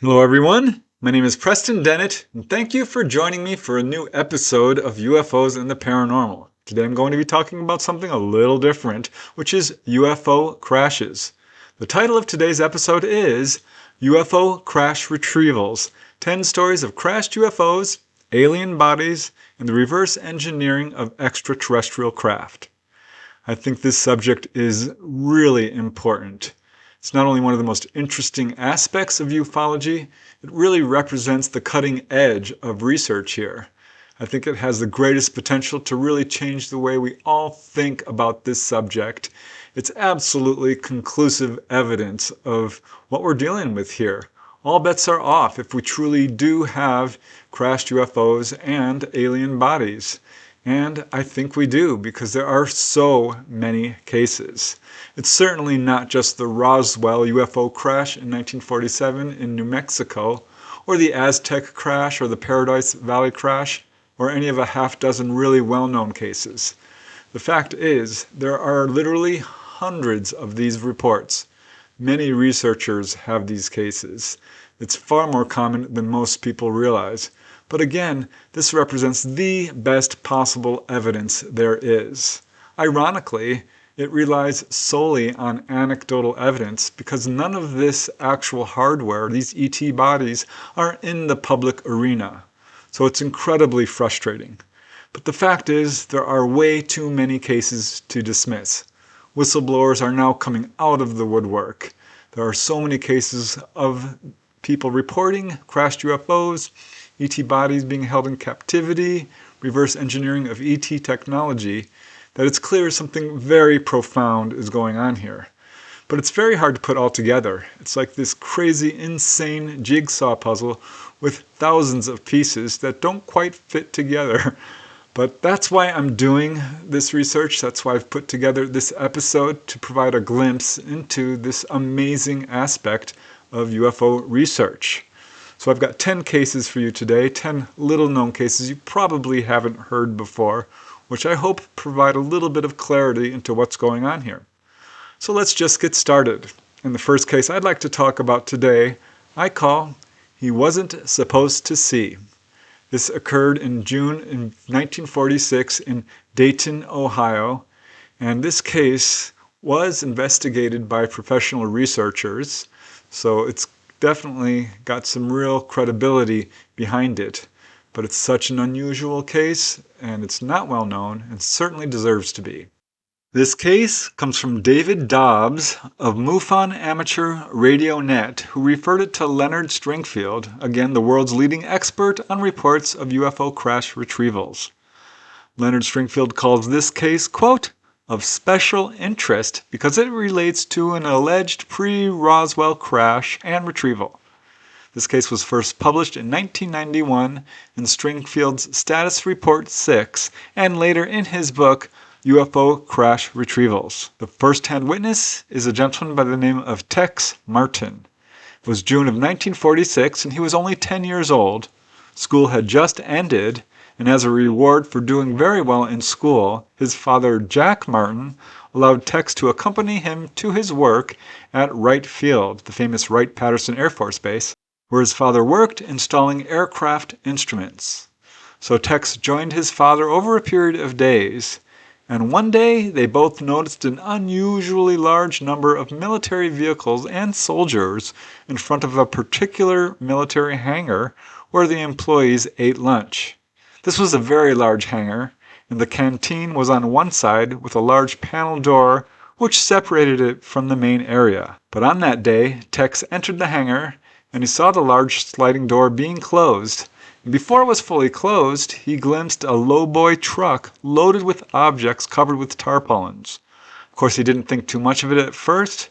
Hello everyone, my name is Preston Dennett, and thank you for joining me for a new episode of UFOs and the Paranormal. Today I'm going to be talking about something a little different, which is UFO crashes. The title of today's episode is UFO Crash Retrievals, 10 Stories of Crashed UFOs, Alien Bodies, and the Reverse Engineering of Extraterrestrial Craft. I think this subject is really important. It's not only one of the most interesting aspects of ufology, it really represents the cutting edge of research here. I think it has the greatest potential to really change the way we all think about this subject. It's absolutely conclusive evidence of what we're dealing with here. All bets are off if we truly do have crashed UFOs and alien bodies. And I think we do, because there are so many cases. It's certainly not just the Roswell UFO crash in 1947 in New Mexico, or the Aztec crash, or the Paradise Valley crash, or any of a half dozen really well-known cases. The fact is, there are literally hundreds of these reports. Many researchers have these cases. It's far more common than most people realize. But again, this represents the best possible evidence there is. Ironically, it relies solely on anecdotal evidence because none of this actual hardware, these ET bodies, are in the public arena. So it's incredibly frustrating. But the fact is, there are way too many cases to dismiss. Whistleblowers are now coming out of the woodwork. There are so many cases of people reporting crashed UFOs, ET bodies being held in captivity, reverse engineering of ET technology, that it's clear something very profound is going on here. But it's very hard to put all together. It's like this crazy, insane jigsaw puzzle with thousands of pieces that don't quite fit together. But that's why I'm doing this research. That's why I've put together this episode to provide a glimpse into this amazing aspect of UFO research. So I've got 10 cases for you today, 10 little-known cases you probably haven't heard before, which I hope provide a little bit of clarity into what's going on here. So let's just get started. And the first case I'd like to talk about today, I call He Wasn't Supposed to See. This occurred in June in 1946 in Dayton, Ohio, and this case was investigated by professional researchers, so it's definitely got some real credibility behind it. But it's such an unusual case, and it's not well known, and certainly deserves to be. This case comes from David Dobbs of MUFON Amateur Radio Net, who referred it to Leonard Stringfield, again the world's leading expert on reports of UFO crash retrievals. Leonard Stringfield calls this case, quote, of special interest because it relates to an alleged pre-Roswell crash and retrieval. This case was first published in 1991 in Stringfield's Status Report 6 and later in his book UFO Crash Retrievals. The first-hand witness is a gentleman by the name of Tex Martin. It was June of 1946 and he was only 10 years old. School had just ended, and as a reward for doing very well in school, his father, Jack Martin, allowed Tex to accompany him to his work at Wright Field, the famous Wright-Patterson Air Force Base, where his father worked installing aircraft instruments. So Tex joined his father over a period of days, and one day they both noticed an unusually large number of military vehicles and soldiers in front of a particular military hangar where the employees ate lunch. This was a very large hangar, and the canteen was on one side with a large panel door which separated it from the main area. But on that day, Tex entered the hangar and he saw the large sliding door being closed. And before it was fully closed, he glimpsed a lowboy truck loaded with objects covered with tarpaulins. Of course, he didn't think too much of it at first,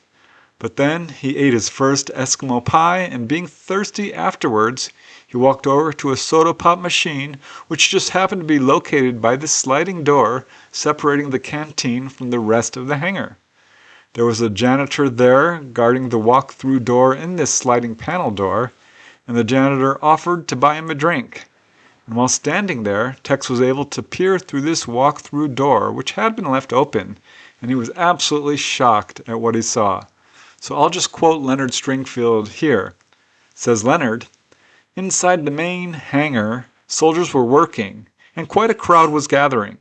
but then he ate his first Eskimo pie, and being thirsty afterwards, he walked over to a soda pop machine, which just happened to be located by this sliding door separating the canteen from the rest of the hangar. There was a janitor there guarding the walk-through door in this sliding panel door, and the janitor offered to buy him a drink. And while standing there, Tex was able to peer through this walk-through door, which had been left open, and he was absolutely shocked at what he saw. So I'll just quote Leonard Stringfield here. Says Leonard, "Inside the main hangar, soldiers were working, and quite a crowd was gathering.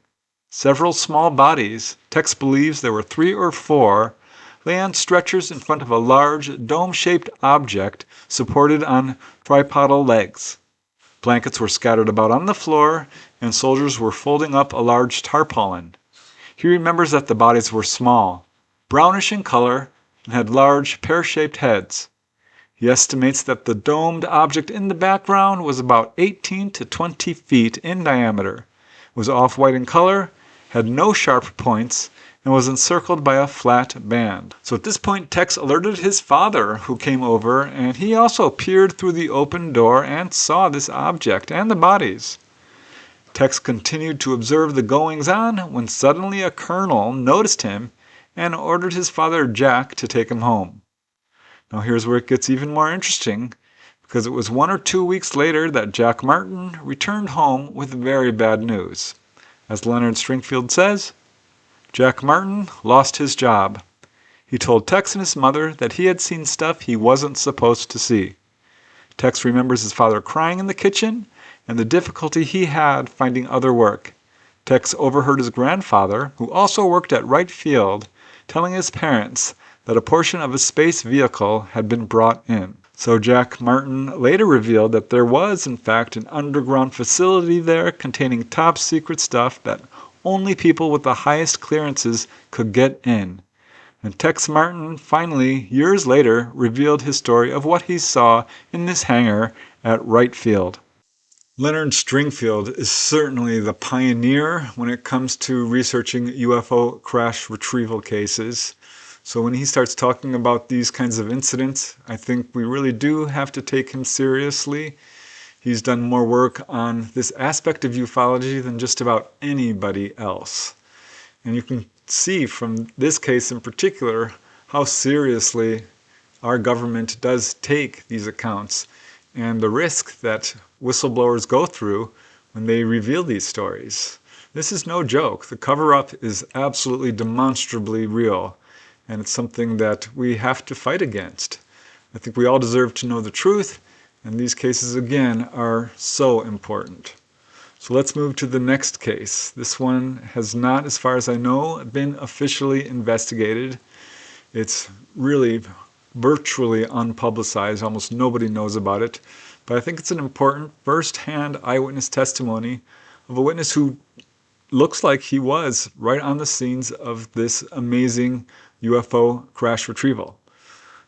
Several small bodies, Tex believes there were 3 or 4, lay on stretchers in front of a large dome-shaped object supported on tripodal legs. Blankets were scattered about on the floor, and soldiers were folding up a large tarpaulin. He remembers that the bodies were small, brownish in color, and had large pear-shaped heads. He estimates that the domed object in the background was about 18 to 20 feet in diameter, was off-white in color, had no sharp points, and was encircled by a flat band." So at this point, Tex alerted his father, who came over, and he also peered through the open door and saw this object and the bodies. Tex continued to observe the goings-on when suddenly a colonel noticed him and ordered his father Jack to take him home. Now here's where it gets even more interesting, because it was 1 or 2 weeks later that Jack Martin returned home with very bad news. As Leonard Stringfield says, Jack Martin lost his job. He told Tex and his mother that he had seen stuff he wasn't supposed to see. Tex remembers his father crying in the kitchen and the difficulty he had finding other work. Tex overheard his grandfather, who also worked at Wright Field, telling his parents that a portion of a space vehicle had been brought in. So Jack Martin later revealed that there was, in fact, an underground facility there containing top secret stuff that only people with the highest clearances could get in. And Tex Martin finally, years later, revealed his story of what he saw in this hangar at Wright Field. Leonard Stringfield is certainly the pioneer when it comes to researching UFO crash retrieval cases. So when he starts talking about these kinds of incidents, I think we really do have to take him seriously. He's done more work on this aspect of ufology than just about anybody else. And you can see from this case in particular how seriously our government does take these accounts and the risk that whistleblowers go through when they reveal these stories. This is no joke. The cover-up is absolutely demonstrably real. And it's something that we have to fight against. I think we all deserve to know the truth, and these cases, again, are so important. So let's move to the next case. This one has not, as far as I know, been officially investigated. It's really virtually unpublicized. Almost nobody knows about it. But I think it's an important first-hand eyewitness testimony of a witness who looks like he was right on the scenes of this amazing UFO crash retrieval.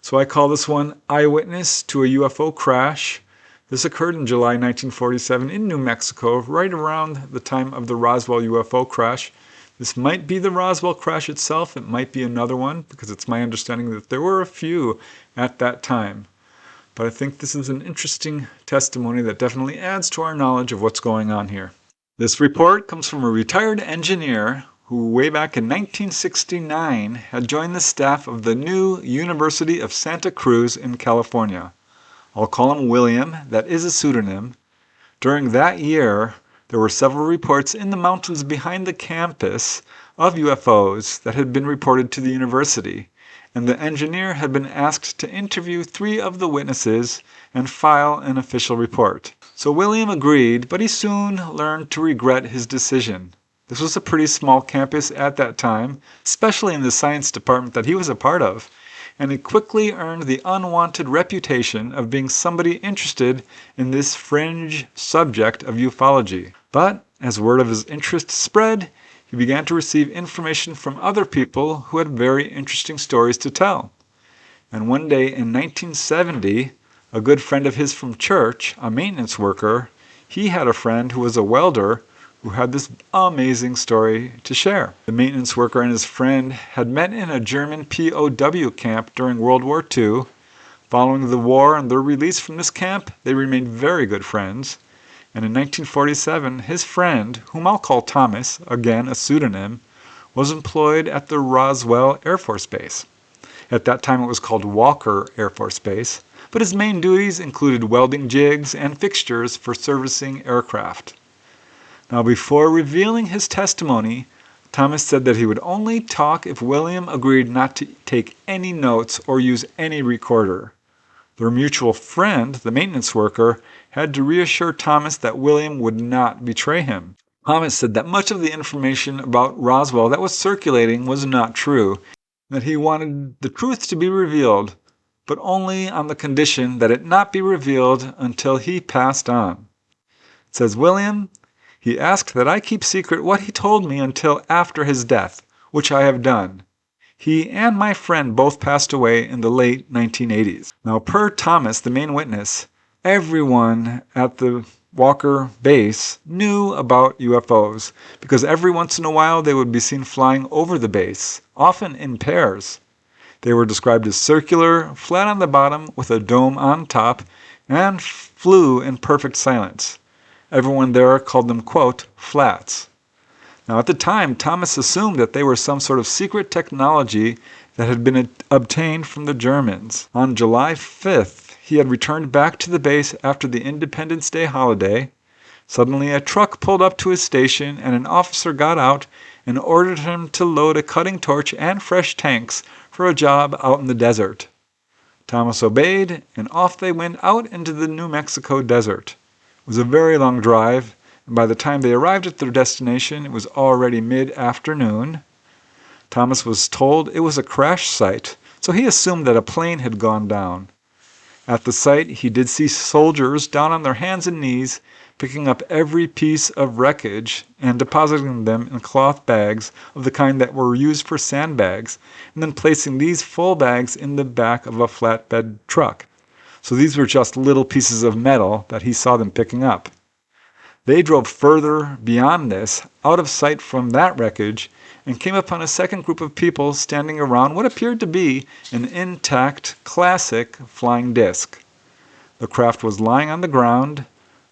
So I call this one Eyewitness to a UFO Crash. This occurred in July 1947 in New Mexico, right around the time of the Roswell UFO crash. This might be the Roswell crash itself. It might be another one, because it's my understanding that there were a few at that time. But I think this is an interesting testimony that definitely adds to our knowledge of what's going on here. This report comes from a retired engineer who way back in 1969 had joined the staff of the new University of Santa Cruz in California. I'll call him William, that is a pseudonym. During that year, there were several reports in the mountains behind the campus of UFOs that had been reported to the university, and the engineer had been asked to interview 3 of the witnesses and file an official report. So William agreed, but he soon learned to regret his decision. This was a pretty small campus at that time, especially in the science department that he was a part of, and he quickly earned the unwanted reputation of being somebody interested in this fringe subject of ufology. But as word of his interest spread, he began to receive information from other people who had very interesting stories to tell. And one day in 1970, a good friend of his from church, a maintenance worker, he had a friend who was a welder who had this amazing story to share. The maintenance worker and his friend had met in a German POW camp during World War II. Following the war and their release from this camp, they remained very good friends. And in 1947, his friend, whom I'll call Thomas, again a pseudonym, was employed at the Roswell Air Force Base. At that time it was called Walker Air Force Base, but his main duties included welding jigs and fixtures for servicing aircraft. Now, before revealing his testimony, Thomas said that he would only talk if William agreed not to take any notes or use any recorder. Their mutual friend, the maintenance worker, had to reassure Thomas that William would not betray him. Thomas said that much of the information about Roswell that was circulating was not true, that he wanted the truth to be revealed, but only on the condition that it not be revealed until he passed on. Says William, he asked that I keep secret what he told me until after his death, which I have done. He and my friend both passed away in the late 1980s. Now, per Thomas, the main witness, everyone at the Walker base knew about UFOs because every once in a while they would be seen flying over the base, often in pairs. They were described as circular, flat on the bottom with a dome on top, and flew in perfect silence. Everyone there called them, quote, flats. Now, at the time, Thomas assumed that they were some sort of secret technology that had been obtained from the Germans. On July 5th, he had returned back to the base after the Independence Day holiday. Suddenly, a truck pulled up to his station, and an officer got out and ordered him to load a cutting torch and fresh tanks for a job out in the desert. Thomas obeyed, and off they went out into the New Mexico desert. It was a very long drive, and by the time they arrived at their destination, it was already mid-afternoon. Thomas was told it was a crash site, so he assumed that a plane had gone down. At the site, he did see soldiers down on their hands and knees, picking up every piece of wreckage and depositing them in cloth bags of the kind that were used for sandbags, and then placing these full bags in the back of a flatbed truck. So these were just little pieces of metal that he saw them picking up. They drove further beyond this, out of sight from that wreckage, and came upon a second group of people standing around what appeared to be an intact, classic flying disc. The craft was lying on the ground.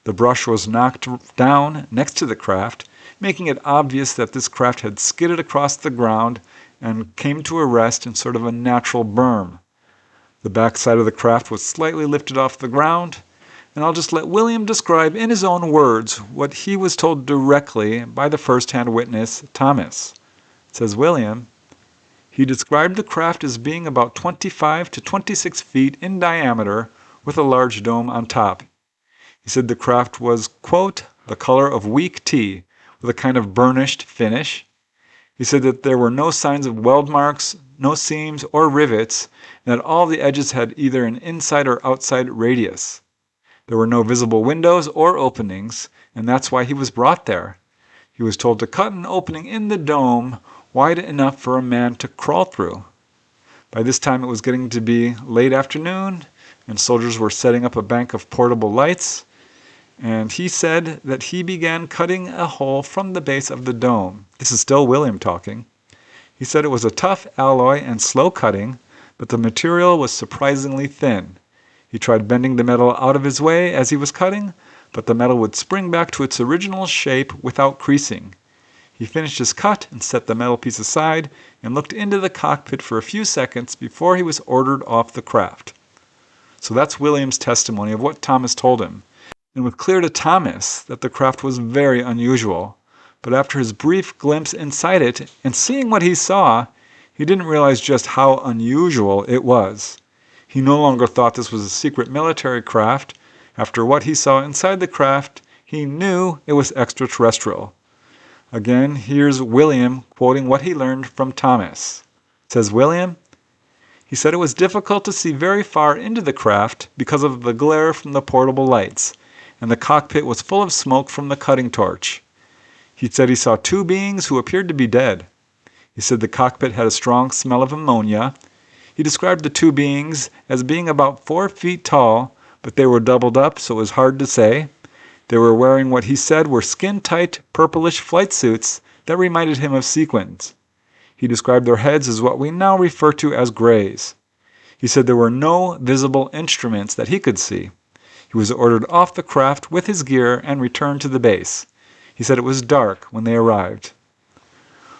The brush was knocked down next to the craft, making it obvious that this craft had skidded across the ground and came to a rest in sort of a natural berm. The backside of the craft was slightly lifted off the ground, and I'll just let William describe in his own words what he was told directly by the first-hand witness, Thomas. It says William, he described the craft as being about 25 to 26 feet in diameter with a large dome on top. He said the craft was, quote, the color of weak tea with a kind of burnished finish. He said that there were no signs of weld marks, no seams or rivets, and that all the edges had either an inside or outside radius. There were no visible windows or openings, and that's why he was brought there. He was told to cut an opening in the dome wide enough for a man to crawl through. By this time it was getting to be late afternoon, and soldiers were setting up a bank of portable lights, and he said that he began cutting a hole from the base of the dome. This is still William talking. He said it was a tough alloy and slow cutting, but the material was surprisingly thin. He tried bending the metal out of his way as he was cutting, but the metal would spring back to its original shape without creasing. He finished his cut and set the metal piece aside and looked into the cockpit for a few seconds before he was ordered off the craft. So that's William's testimony of what Thomas told him. And it was clear to Thomas that the craft was very unusual, but after his brief glimpse inside it and seeing what he saw, he didn't realize just how unusual it was. He no longer thought this was a secret military craft. After what he saw inside the craft, he knew it was extraterrestrial. Again, here's William quoting what he learned from Thomas. It says William, he said it was difficult to see very far into the craft because of the glare from the portable lights, and the cockpit was full of smoke from the cutting torch. He said he saw two beings who appeared to be dead. He said the cockpit had a strong smell of ammonia. He described the two beings as being about 4 feet tall, but they were doubled up, so it was hard to say. They were wearing what he said were skin-tight, purplish flight suits that reminded him of sequins. He described their heads as what we now refer to as grays. He said there were no visible instruments that he could see. He was ordered off the craft with his gear and returned to the base. He said it was dark when they arrived.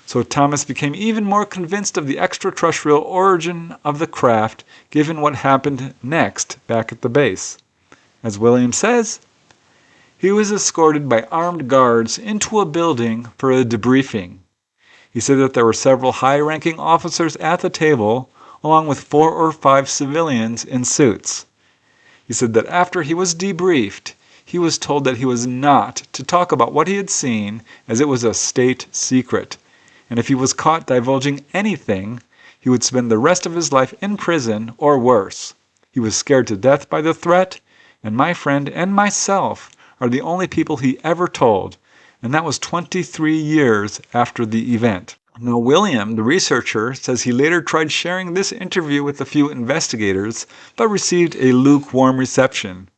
So Thomas became even more convinced of the extraterrestrial origin of the craft given what happened next back at the base. As William says, he was escorted by armed guards into a building for a debriefing. He said that there were several high-ranking officers at the table, along with 4 or 5 civilians in suits. He said that after he was debriefed, he was told that he was not to talk about what he had seen as it was a state secret. And if he was caught divulging anything, he would spend the rest of his life in prison or worse. He was scared to death by the threat, and my friend and myself are the only people he ever told, and that was 23 years after the event. Now, William, the researcher, says he later tried sharing this interview with a few investigators, but received a lukewarm reception.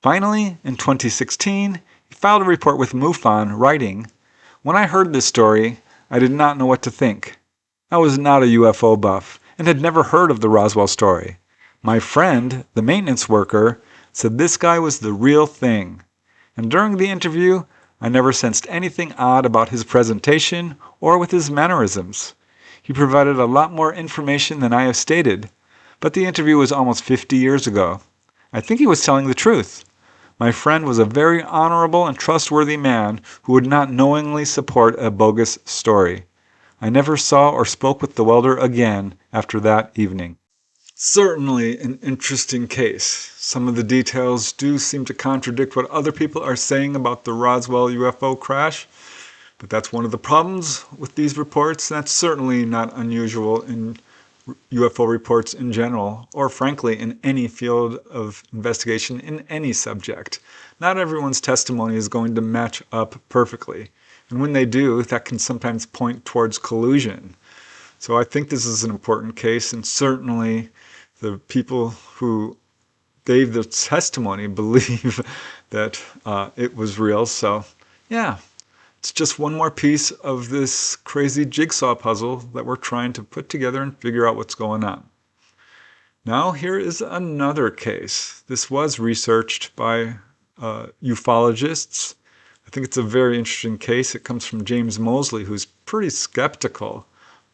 Finally, in 2016, he filed a report with MUFON, writing, "When I heard this story, I did not know what to think. I was not a UFO buff and had never heard of the Roswell story. My friend, the maintenance worker, said this guy was the real thing. And during the interview, I never sensed anything odd about his presentation or with his mannerisms. He provided a lot more information than I have stated, but the interview was almost 50 years ago. I think he was telling the truth. My friend was a very honorable and trustworthy man who would not knowingly support a bogus story. I never saw or spoke with the welder again after that evening." Certainly an interesting case. Some of the details do seem to contradict what other people are saying about the Roswell UFO crash, but that's one of the problems with these reports. That's certainly not unusual in UFO reports in general, or frankly in any field of investigation in any subject. Not everyone's testimony is going to match up perfectly, and when they do, that can sometimes point towards collusion. So I think this is an important case, and certainly the people who gave the testimony believe that it was real. So yeah, it's just one more piece of this crazy jigsaw puzzle that we're trying to put together and figure out what's going on. Now here is another case. This was researched by ufologists. I think it's a very interesting case. It comes from James Mosley, who's pretty skeptical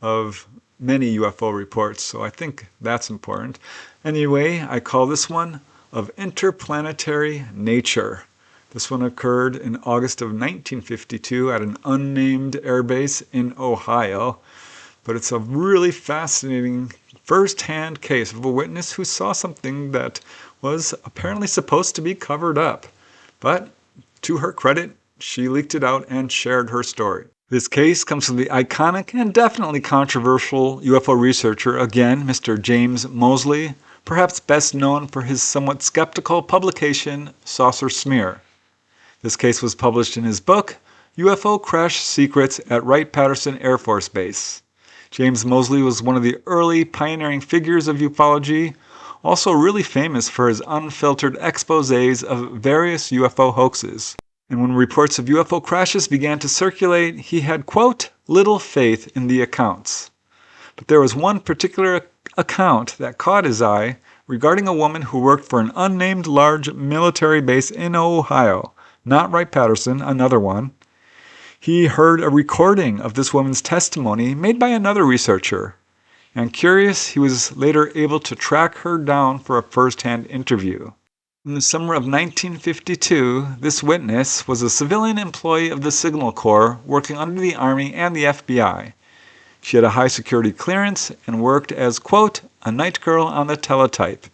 of many UFO reports, so I think that's important. Anyway, I call this one of interplanetary nature. This one occurred in August of 1952 at an unnamed airbase in Ohio, but it's a really fascinating first-hand case of a witness who saw something that was apparently supposed to be covered up. But to her credit, she leaked it out and shared her story. This case comes from the iconic and definitely controversial UFO researcher, again, Mr. James Mosley, perhaps best known for his somewhat skeptical publication, Saucer Smear. This case was published in his book, UFO Crash Secrets at Wright-Patterson Air Force Base. James Mosley was one of the early pioneering figures of ufology, also really famous for his unfiltered exposés of various UFO hoaxes. And when reports of UFO crashes began to circulate, he had, quote, little faith in the accounts. But there was one particular account that caught his eye regarding a woman who worked for an unnamed large military base in Ohio, not Wright-Patterson, another one. He heard a recording of this woman's testimony made by another researcher, and curious, he was later able to track her down for a first-hand interview. In the summer of 1952, this witness was a civilian employee of the Signal Corps working under the Army and the FBI. She had a high security clearance and worked as, quote, a night girl on the teletype.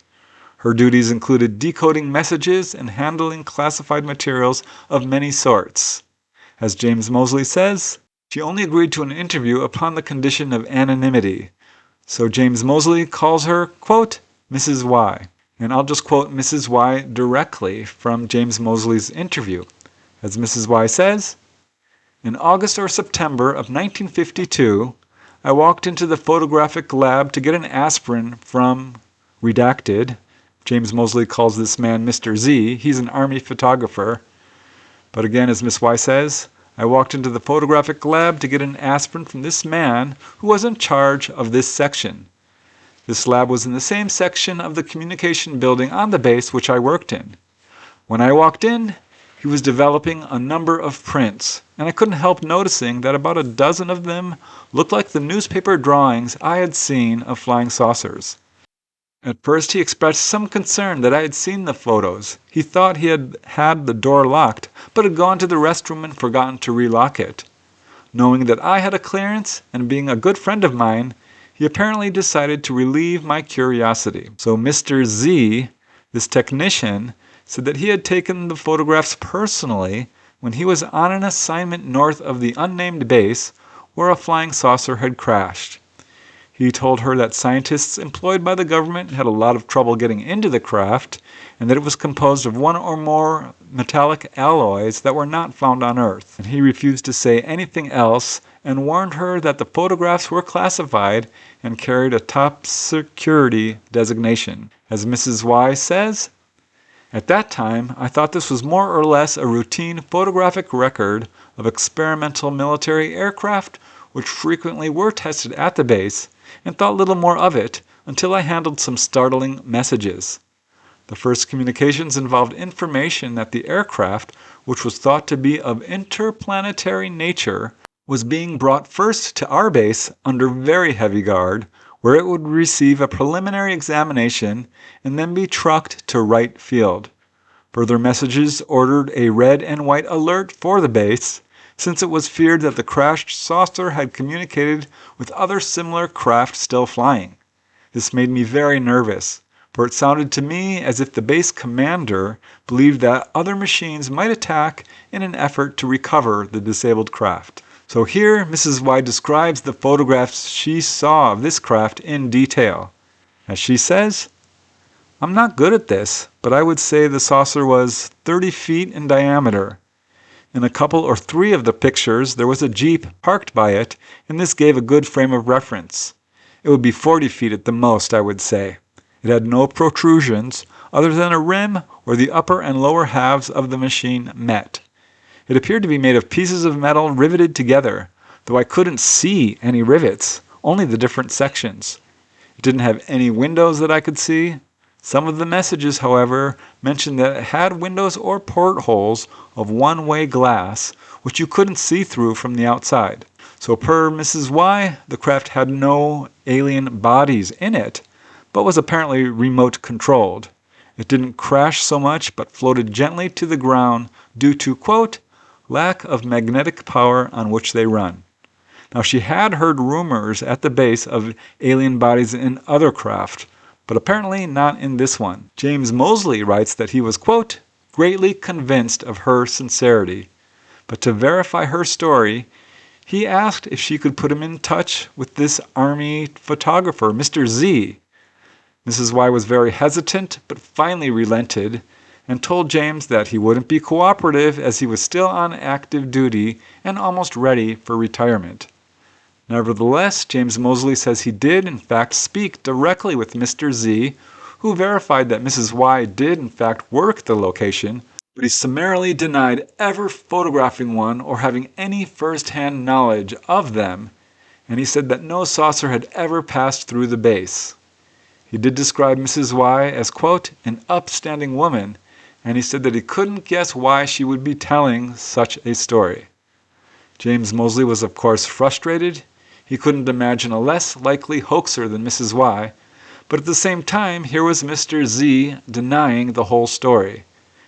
Her duties included decoding messages and handling classified materials of many sorts. As James Mosley says, she only agreed to an interview upon the condition of anonymity. So James Mosley calls her, quote, Mrs. Y. And I'll just quote Mrs. Y directly from James Mosley's interview. As Mrs. Y says, in August or September of 1952, I walked into the photographic lab to get an aspirin from redacted. James Mosley calls this man Mr. Z. He's an Army photographer. But again, as Miss Y says, I walked into the photographic lab to get an aspirin from this man who was in charge of this section. This lab was in the same section of the communication building on the base which I worked in. When I walked in, he was developing a number of prints, and I couldn't help noticing that about a dozen of them looked like the newspaper drawings I had seen of flying saucers. At first he expressed some concern that I had seen the photos. He thought he had had the door locked, but had gone to the restroom and forgotten to relock it. Knowing that I had a clearance, and being a good friend of mine, he apparently decided to relieve my curiosity. So Mr. Z This technician said that he had taken the photographs personally when he was on an assignment north of the unnamed base where a flying saucer had crashed. He told her that scientists employed by the government had a lot of trouble getting into the craft and that it was composed of one or more metallic alloys that were not found on Earth. And he refused to say anything else and warned her that the photographs were classified and carried a top security designation. As Mrs. Y says, "At that time, I thought this was more or less a routine photographic record of experimental military aircraft which frequently were tested at the base, and thought little more of it until I handled some startling messages. The first communications involved information that the aircraft, which was thought to be of interplanetary nature, was being brought first to our base under very heavy guard, where it would receive a preliminary examination and then be trucked to Wright Field. Further messages ordered a red and white alert for the base, since it was feared that the crashed saucer had communicated with other similar craft still flying. This made me very nervous, for it sounded to me as if the base commander believed that other machines might attack in an effort to recover the disabled craft." So here Mrs. Y describes the photographs she saw of this craft in detail. As she says, "I'm not good at this, but I would say the saucer was 30 feet in diameter. In a couple or three of the pictures, there was a Jeep parked by it, and this gave a good frame of reference. It would be 40 feet at the most, I would say. It had no protrusions, other than a rim where the upper and lower halves of the machine met. It appeared to be made of pieces of metal riveted together, though I couldn't see any rivets, only the different sections. It didn't have any windows that I could see. Some of the messages, however, mentioned that it had windows or portholes of one-way glass, which you couldn't see through from the outside. So per Mrs. Y, the craft had no alien bodies in it, but was apparently remote controlled. It didn't crash so much, but floated gently to the ground due to, quote, lack of magnetic power on which they run. Now she had heard rumors at the base of alien bodies in other craft, but apparently not in this one. James Mosley writes that he was, quote, greatly convinced of her sincerity. But to verify her story, he asked if she could put him in touch with this Army photographer, Mr. Z. Mrs. Y was very hesitant, but finally relented and told James that he wouldn't be cooperative as he was still on active duty and almost ready for retirement. Nevertheless, James Mosley says he did in fact speak directly with Mr. Z, who verified that Mrs. Y did in fact work the location, but he summarily denied ever photographing one or having any first-hand knowledge of them, and he said that no saucer had ever passed through the base. He did describe Mrs. Y as, quote, an upstanding woman, and he said that he couldn't guess why she would be telling such a story. James Mosley was of course frustrated. He couldn't imagine a less likely hoaxer than Mrs. Y, but at the same time here was Mr. Z denying the whole story.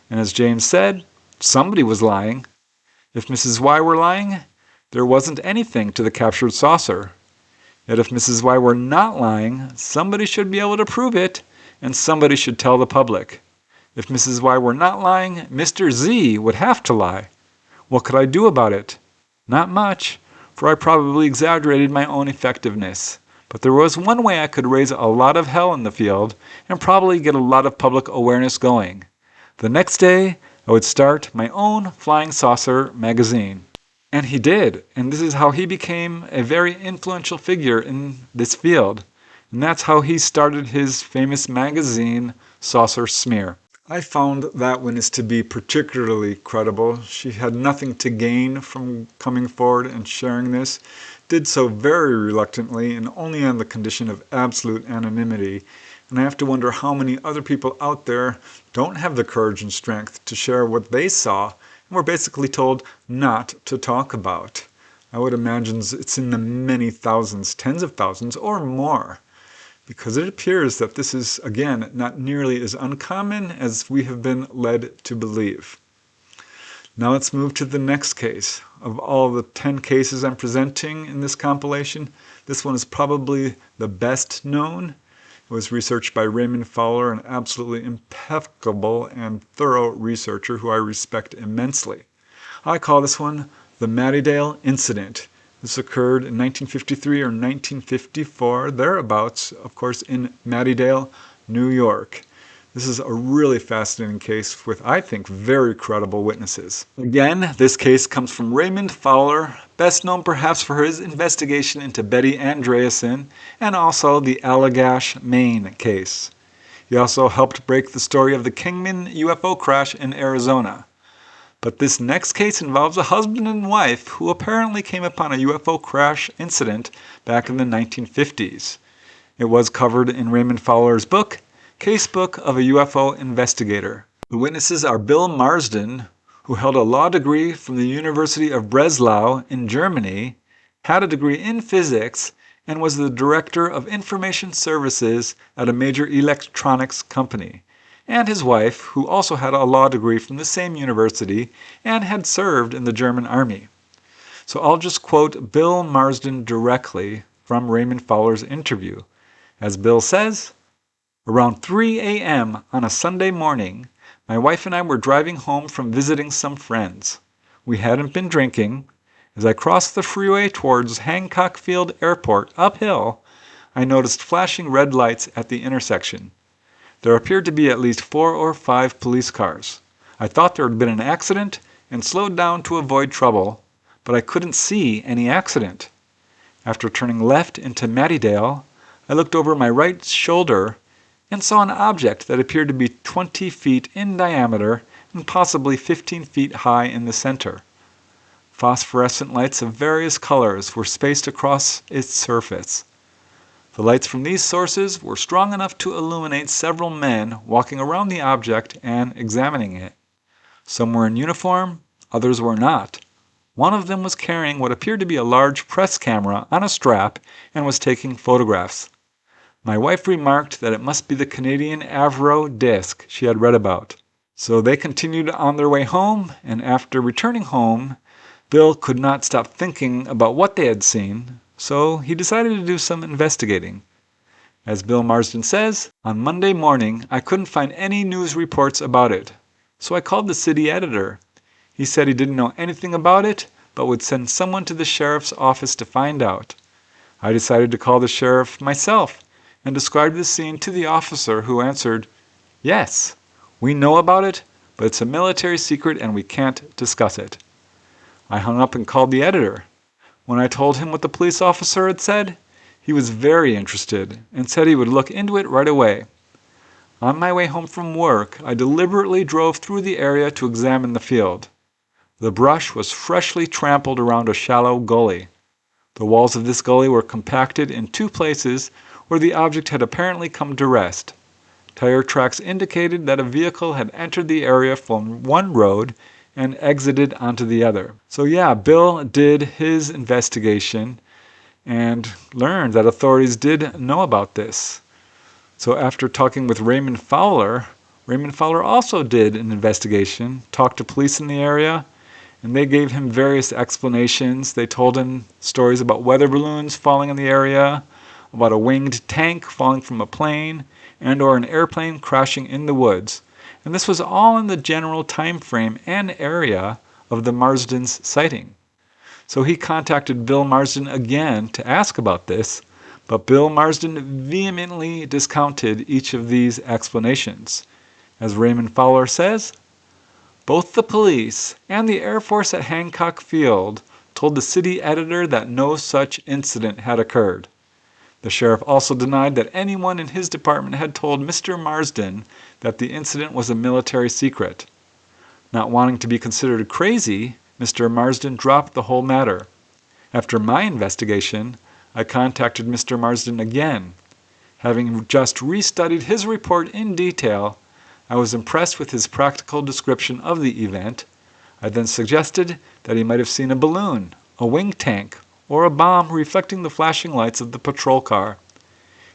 And as James said, somebody was lying. If Mrs. Y were lying, there wasn't anything to the captured saucer. Yet if Mrs. Y were not lying, somebody should be able to prove it, and somebody should tell the public. If Mrs. Y were not lying, Mr. Z would have to lie. What could I do about it? Not much, for I probably exaggerated my own effectiveness. But there was one way I could raise a lot of hell in the field and probably get a lot of public awareness going. The next day, I would start my own flying saucer magazine. And he did, and this is how he became a very influential figure in this field. And that's how he started his famous magazine, Saucer Smear. I found that witness to be particularly credible. She had nothing to gain from coming forward and sharing this, did so very reluctantly and only on the condition of absolute anonymity. And I have to wonder how many other people out there don't have the courage and strength to share what they saw and were basically told not to talk about. I would imagine it's in the many thousands, tens of thousands or more, because it appears that this is, again, not nearly as uncommon as we have been led to believe. Now let's move to the next case. Of all the 10 cases I'm presenting in this compilation, this one is probably the best known. It was researched by Raymond Fowler, an absolutely impeccable and thorough researcher who I respect immensely. I call this one the Mattydale Incident. This occurred in 1953 or 1954, thereabouts, of course, in Mattydale, New York. This is a really fascinating case with, I think, very credible witnesses. Again, this case comes from Raymond Fowler, best known perhaps for his investigation into Betty Andreasson and also the Allagash, Maine case. He also helped break the story of the Kingman UFO crash in Arizona. But this next case involves a husband and wife who apparently came upon a UFO crash incident back in the 1950s. It was covered in Raymond Fowler's book, Casebook of a UFO Investigator. The witnesses are Bill Marsden, who held a law degree from the University of Breslau in Germany, had a degree in physics, and was the director of information services at a major electronics company, and his wife, who also had a law degree from the same university and had served in the German army. So I'll just quote Bill Marsden directly from Raymond Fowler's interview. As Bill says, "Around 3 a.m. on a Sunday morning, my wife and I were driving home from visiting some friends. We hadn't been drinking. As I crossed the freeway towards Hancock Field Airport uphill, I noticed flashing red lights at the intersection. There appeared to be at least 4 or 5 police cars. I thought there had been an accident and slowed down to avoid trouble, but I couldn't see any accident. After turning left into Mattydale, I looked over my right shoulder and saw an object that appeared to be 20 feet in diameter and possibly 15 feet high in the center. Phosphorescent lights of various colors were spaced across its surface. The lights from these sources were strong enough to illuminate several men walking around the object and examining it. Some were in uniform, others were not. One of them was carrying what appeared to be a large press camera on a strap and was taking photographs. My wife remarked that it must be the Canadian Avro disc she had read about. So they continued on their way home, and after returning home, Bill could not stop thinking about what they had seen, so he decided to do some investigating. As Bill Marsden says, on Monday morning I couldn't find any news reports about it, so I called the city editor. He said he didn't know anything about it, but would send someone to the sheriff's office to find out. I decided to call the sheriff myself and described the scene to the officer, who answered, "Yes, we know about it, but it's a military secret and we can't discuss it." I hung up and called the editor. When I told him what the police officer had said, he was very interested and said he would look into it right away. On my way home from work, I deliberately drove through the area to examine the field. The brush was freshly trampled around a shallow gully. The walls of this gully were compacted in 2 places where the object had apparently come to rest. Tire tracks indicated that a vehicle had entered the area from one road and exited onto the other. So yeah, Bill did his investigation and learned that authorities did know about this. So after talking with Raymond Fowler also did an investigation, talked to police in the area, and they gave him various explanations. They told him stories about weather balloons falling in the area, about a winged tank falling from a plane, and or an airplane crashing in the woods. And this was all in the general time frame and area of the Marsden's sighting. So he contacted Bill Marsden again to ask about this, but Bill Marsden vehemently discounted each of these explanations. As Raymond Fowler says, "Both the police and the Air Force at Hancock Field told the city editor that no such incident had occurred. The sheriff also denied that anyone in his department had told Mr. Marsden that the incident was a military secret. Not wanting to be considered crazy, Mr. Marsden dropped the whole matter. After my investigation, I contacted Mr. Marsden again. Having just restudied his report in detail, I was impressed with his practical description of the event. I then suggested that he might have seen a balloon, a wing tank, or a bomb reflecting the flashing lights of the patrol car.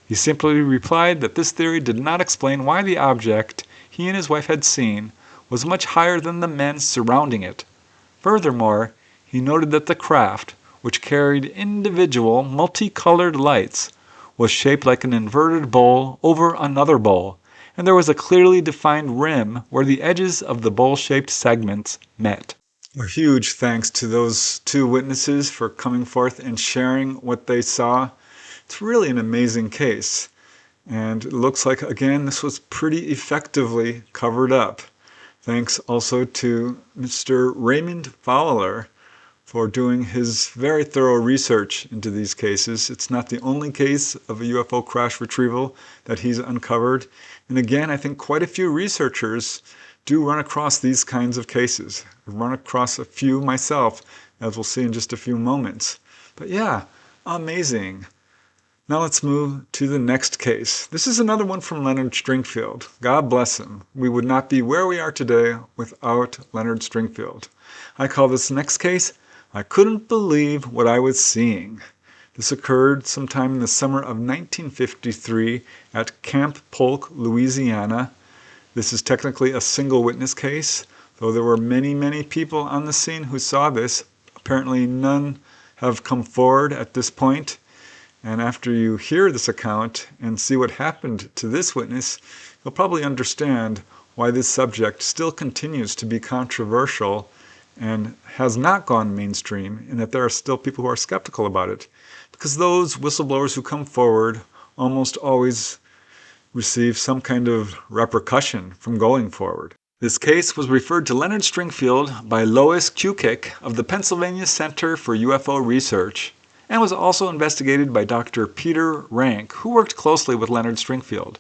He simply replied that this theory did not explain why the object he and his wife had seen was much higher than the men surrounding it. Furthermore, he noted that the craft, which carried individual multicolored lights, was shaped like an inverted bowl over another bowl, and there was a clearly defined rim where the edges of the bowl-shaped segments met. A huge thanks to those two witnesses for coming forth and sharing what they saw. It's really an amazing case. And it looks like, again, this was pretty effectively covered up. Thanks also to Mr. Raymond Fowler for doing his very thorough research into these cases. It's not the only case of a UFO crash retrieval that he's uncovered. And again, I think quite a few researchers do run across these kinds of cases. I've run across a few myself, as we'll see in just a few moments. But yeah, amazing. Now let's move to the next case. This is another one from Leonard Stringfield. God bless him. We would not be where we are today without Leonard Stringfield. I call this next case, I Couldn't Believe What I Was Seeing. This occurred sometime in the summer of 1953 at Camp Polk, Louisiana. This is technically a single witness case, though there were many people on the scene who saw this. Apparently none have come forward at this point. And after you hear this account and see what happened to this witness, you'll probably understand why this subject still continues to be controversial and has not gone mainstream, and that there are still people who are skeptical about it. Because those whistleblowers who come forward almost always receive some kind of repercussion from going forward. This case was referred to Leonard Stringfield by Lois Kukic of the Pennsylvania Center for UFO Research, and was also investigated by Dr. Peter Rank, who worked closely with Leonard Stringfield.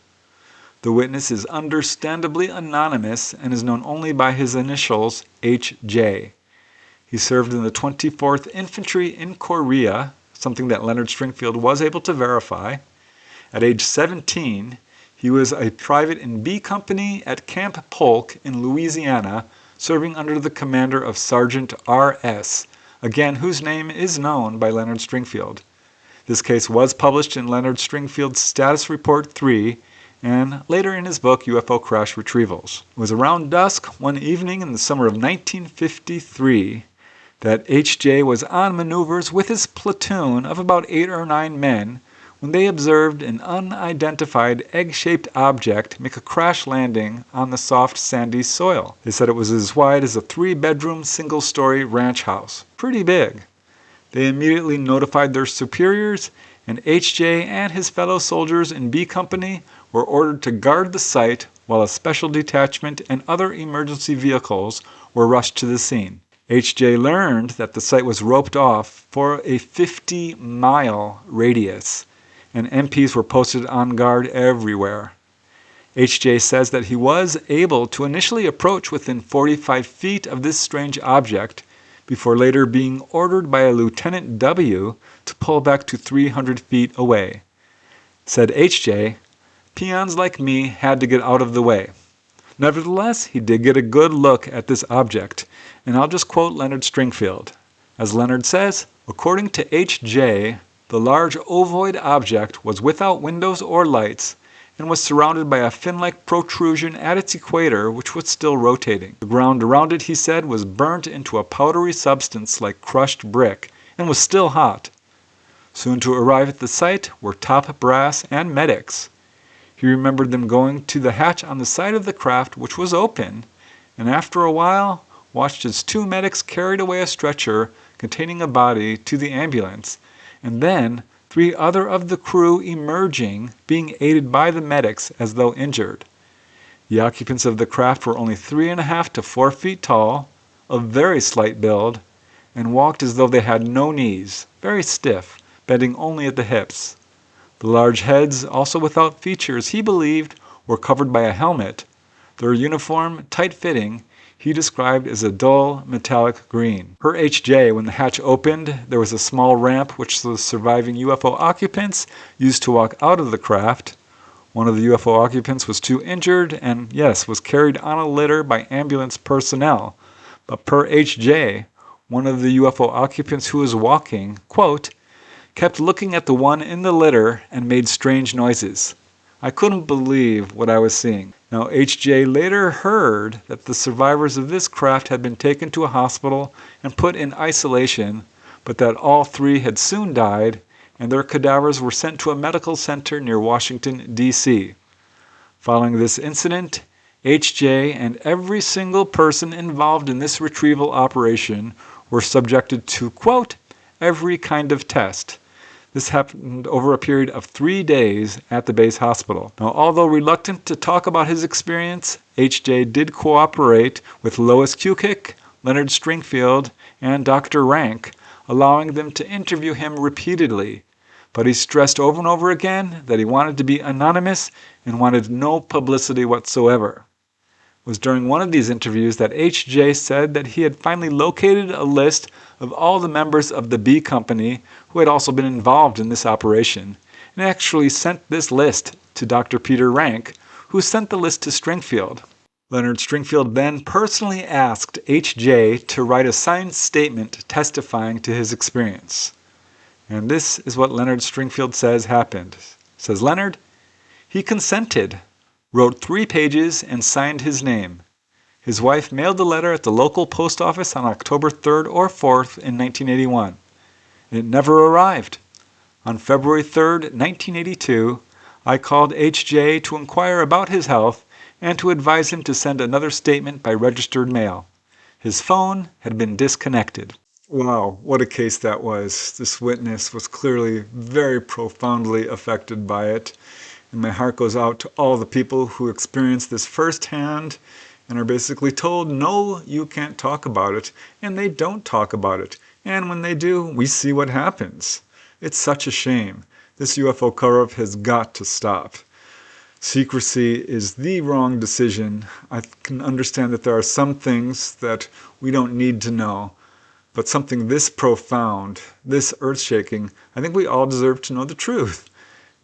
The witness is understandably anonymous and is known only by his initials H.J. He served in the 24th Infantry in Korea, something that Leonard Stringfield was able to verify. At age 17, he was a private in B Company at Camp Polk in Louisiana, serving under the commander of Sergeant R.S., again whose name is known by Leonard Stringfield. This case was published in Leonard Stringfield's Status Report 3 and later in his book UFO Crash Retrievals. It was around dusk one evening in the summer of 1953 that H.J. was on maneuvers with his platoon of about 8 or 9 men when they observed an unidentified egg-shaped object make a crash landing on the soft sandy soil. They said it was as wide as a 3-bedroom single-story ranch house. Pretty big. They immediately notified their superiors, and H.J. and his fellow soldiers in B Company were ordered to guard the site while a special detachment and other emergency vehicles were rushed to the scene. H.J. learned that the site was roped off for a 50-mile radius, and MPs were posted on guard everywhere. H.J. says that he was able to initially approach within 45 feet of this strange object before later being ordered by a Lieutenant W. to pull back to 300 feet away. Said H.J., peons like me had to get out of the way. Nevertheless, he did get a good look at this object, and I'll just quote Leonard Stringfield. As Leonard says, according to H.J., the large ovoid object was without windows or lights and was surrounded by a fin-like protrusion at its equator which was still rotating. The ground around it, he said, was burnt into a powdery substance like crushed brick and was still hot. Soon to arrive at the site were top brass and medics. He remembered them going to the hatch on the side of the craft which was open, and after a while watched as 2 medics carried away a stretcher containing a body to the ambulance, and then 3 other of the crew emerging, being aided by the medics as though injured. The occupants of the craft were only 3.5 to 4 feet tall, of very slight build, and walked as though they had no knees, very stiff, bending only at the hips. The large heads, also without features, he believed, were covered by a helmet. Their uniform, tight-fitting, he described as a dull metallic green. Per H.J., when the hatch opened, there was a small ramp which the surviving UFO occupants used to walk out of the craft. One of the UFO occupants was too injured and, yes, was carried on a litter by ambulance personnel. But per H.J., one of the UFO occupants who was walking, quote, kept looking at the one in the litter and made strange noises. I couldn't believe what I was seeing. Now, H.J. later heard that the survivors of this craft had been taken to a hospital and put in isolation, but that all 3 had soon died, and their cadavers were sent to a medical center near Washington, D.C. Following this incident, H.J. and every single person involved in this retrieval operation were subjected to, quote, every kind of test. This happened over a period of 3 days at the base hospital. Now, although reluctant to talk about his experience, H.J. did cooperate with Lois Cukick, Leonard Stringfield, and Dr. Rank, allowing them to interview him repeatedly. But he stressed over and over again that he wanted to be anonymous and wanted no publicity whatsoever. It was during one of these interviews that H.J. said that he had finally located a list of all the members of the B Company who had also been involved in this operation, and actually sent this list to Dr. Peter Rank, who sent the list to Stringfield. Leonard Stringfield then personally asked H.J. to write a signed statement testifying to his experience. And this is what Leonard Stringfield says happened. Says Leonard, he consented, wrote 3 pages, and signed his name. His wife mailed the letter at the local post office on October 3rd or 4th in 1981. It never arrived. On February 3rd, 1982, I called H.J. to inquire about his health and to advise him to send another statement by registered mail. His phone had been disconnected. Wow, what a case that was. This witness was clearly very profoundly affected by it. And my heart goes out to all the people who experienced this firsthand and are basically told, no, you can't talk about it. And they don't talk about it. And when they do, we see what happens. It's such a shame. This UFO cover-up has got to stop. Secrecy is the wrong decision. I can understand that there are some things that we don't need to know. But something this profound, this earth-shaking, I think we all deserve to know the truth.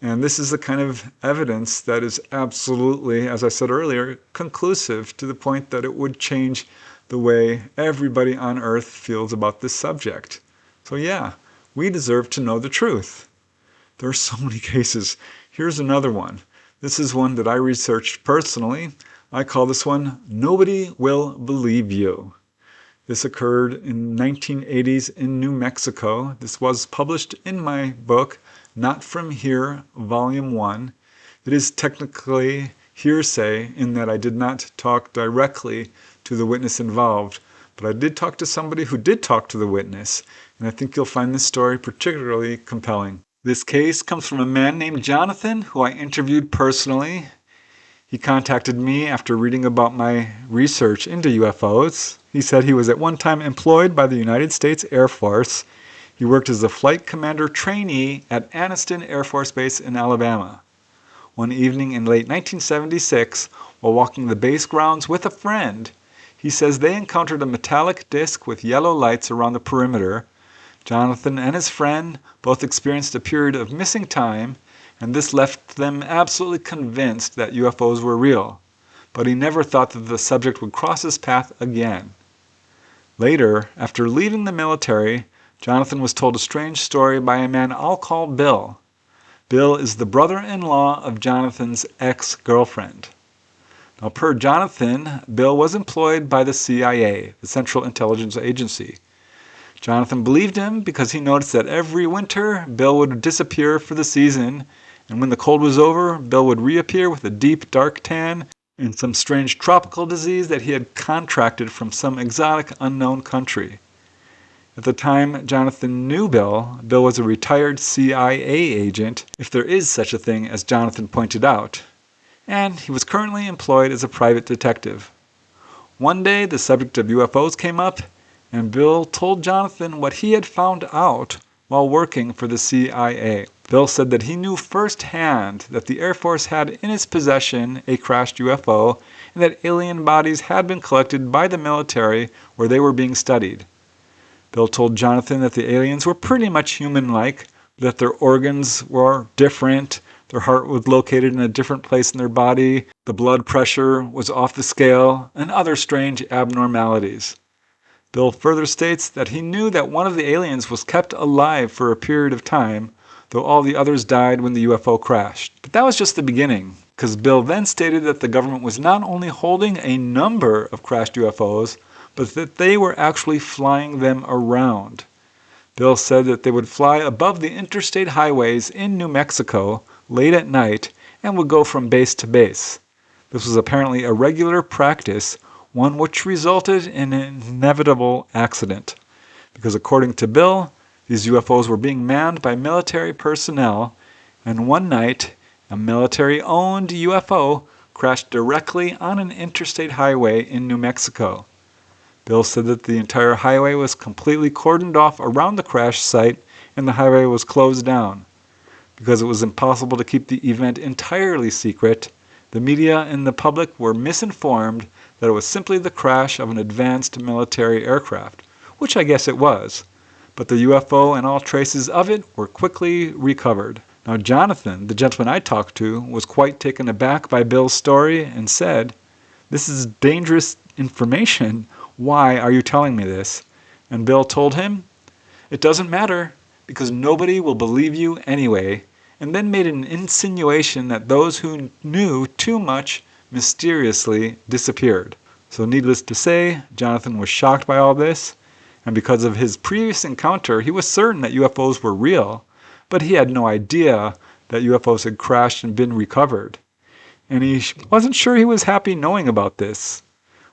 And this is the kind of evidence that is absolutely, as I said earlier, conclusive to the point that it would change the way everybody on Earth feels about this subject. So yeah, we deserve to know the truth. There are so many cases. Here's another one. This is one that I researched personally. I call this one, Nobody Will Believe You. This occurred in 1980s in New Mexico. This was published in my book, Not From Here, Volume 1. It is technically hearsay in that I did not talk directly to the witness involved, but I did talk to somebody who did talk to the witness, and I think you'll find this story particularly compelling. This case comes from a man named Jonathan, who I interviewed personally. He contacted me after reading about my research into UFOs. He said he was at one time employed by the United States Air Force. He worked as a flight commander trainee at Anniston Air Force Base in Alabama. One evening in late 1976, while walking the base grounds with a friend, he says they encountered a metallic disc with yellow lights around the perimeter. Jonathan and his friend both experienced a period of missing time, and this left them absolutely convinced that UFOs were real. But he never thought that the subject would cross his path again. Later, after leaving the military, Jonathan was told a strange story by a man I'll call Bill. Bill is the brother-in-law of Jonathan's ex-girlfriend. Now, per Jonathan, Bill was employed by the CIA, the Central Intelligence Agency. Jonathan believed him because he noticed that every winter, Bill would disappear for the season, and when the cold was over, Bill would reappear with a deep, dark tan and some strange tropical disease that he had contracted from some exotic, unknown country. At the time Jonathan knew Bill, Bill was a retired CIA agent, if there is such a thing as Jonathan pointed out, and he was currently employed as a private detective. One day, the subject of UFOs came up, and Bill told Jonathan what he had found out while working for the CIA. Bill said that he knew firsthand that the Air Force had in its possession a crashed UFO and that alien bodies had been collected by the military where they were being studied. Bill told Jonathan that the aliens were pretty much human-like, that their organs were different, their heart was located in a different place in their body, the blood pressure was off the scale, and other strange abnormalities. Bill further states that he knew that one of the aliens was kept alive for a period of time, though all the others died when the UFO crashed. But that was just the beginning, because Bill then stated that the government was not only holding a number of crashed UFOs, but that they were actually flying them around. Bill said that they would fly above the interstate highways in New Mexico late at night and would go from base to base. This was apparently a regular practice, one which resulted in an inevitable accident. Because according to Bill, these UFOs were being manned by military personnel, and one night, a military-owned UFO crashed directly on an interstate highway in New Mexico. Bill said that the entire highway was completely cordoned off around the crash site and the highway was closed down. Because it was impossible to keep the event entirely secret, the media and the public were misinformed that it was simply the crash of an advanced military aircraft, which I guess it was. But the UFO and all traces of it were quickly recovered. Now Jonathan, the gentleman I talked to, was quite taken aback by Bill's story and said, "This is dangerous information. Why are you telling me this?" And Bill told him, "It doesn't matter, because nobody will believe you anyway," and then made an insinuation that those who knew too much mysteriously disappeared. So needless to say, Jonathan was shocked by all this, and because of his previous encounter, he was certain that UFOs were real, but he had no idea that UFOs had crashed and been recovered. And he wasn't sure he was happy knowing about this.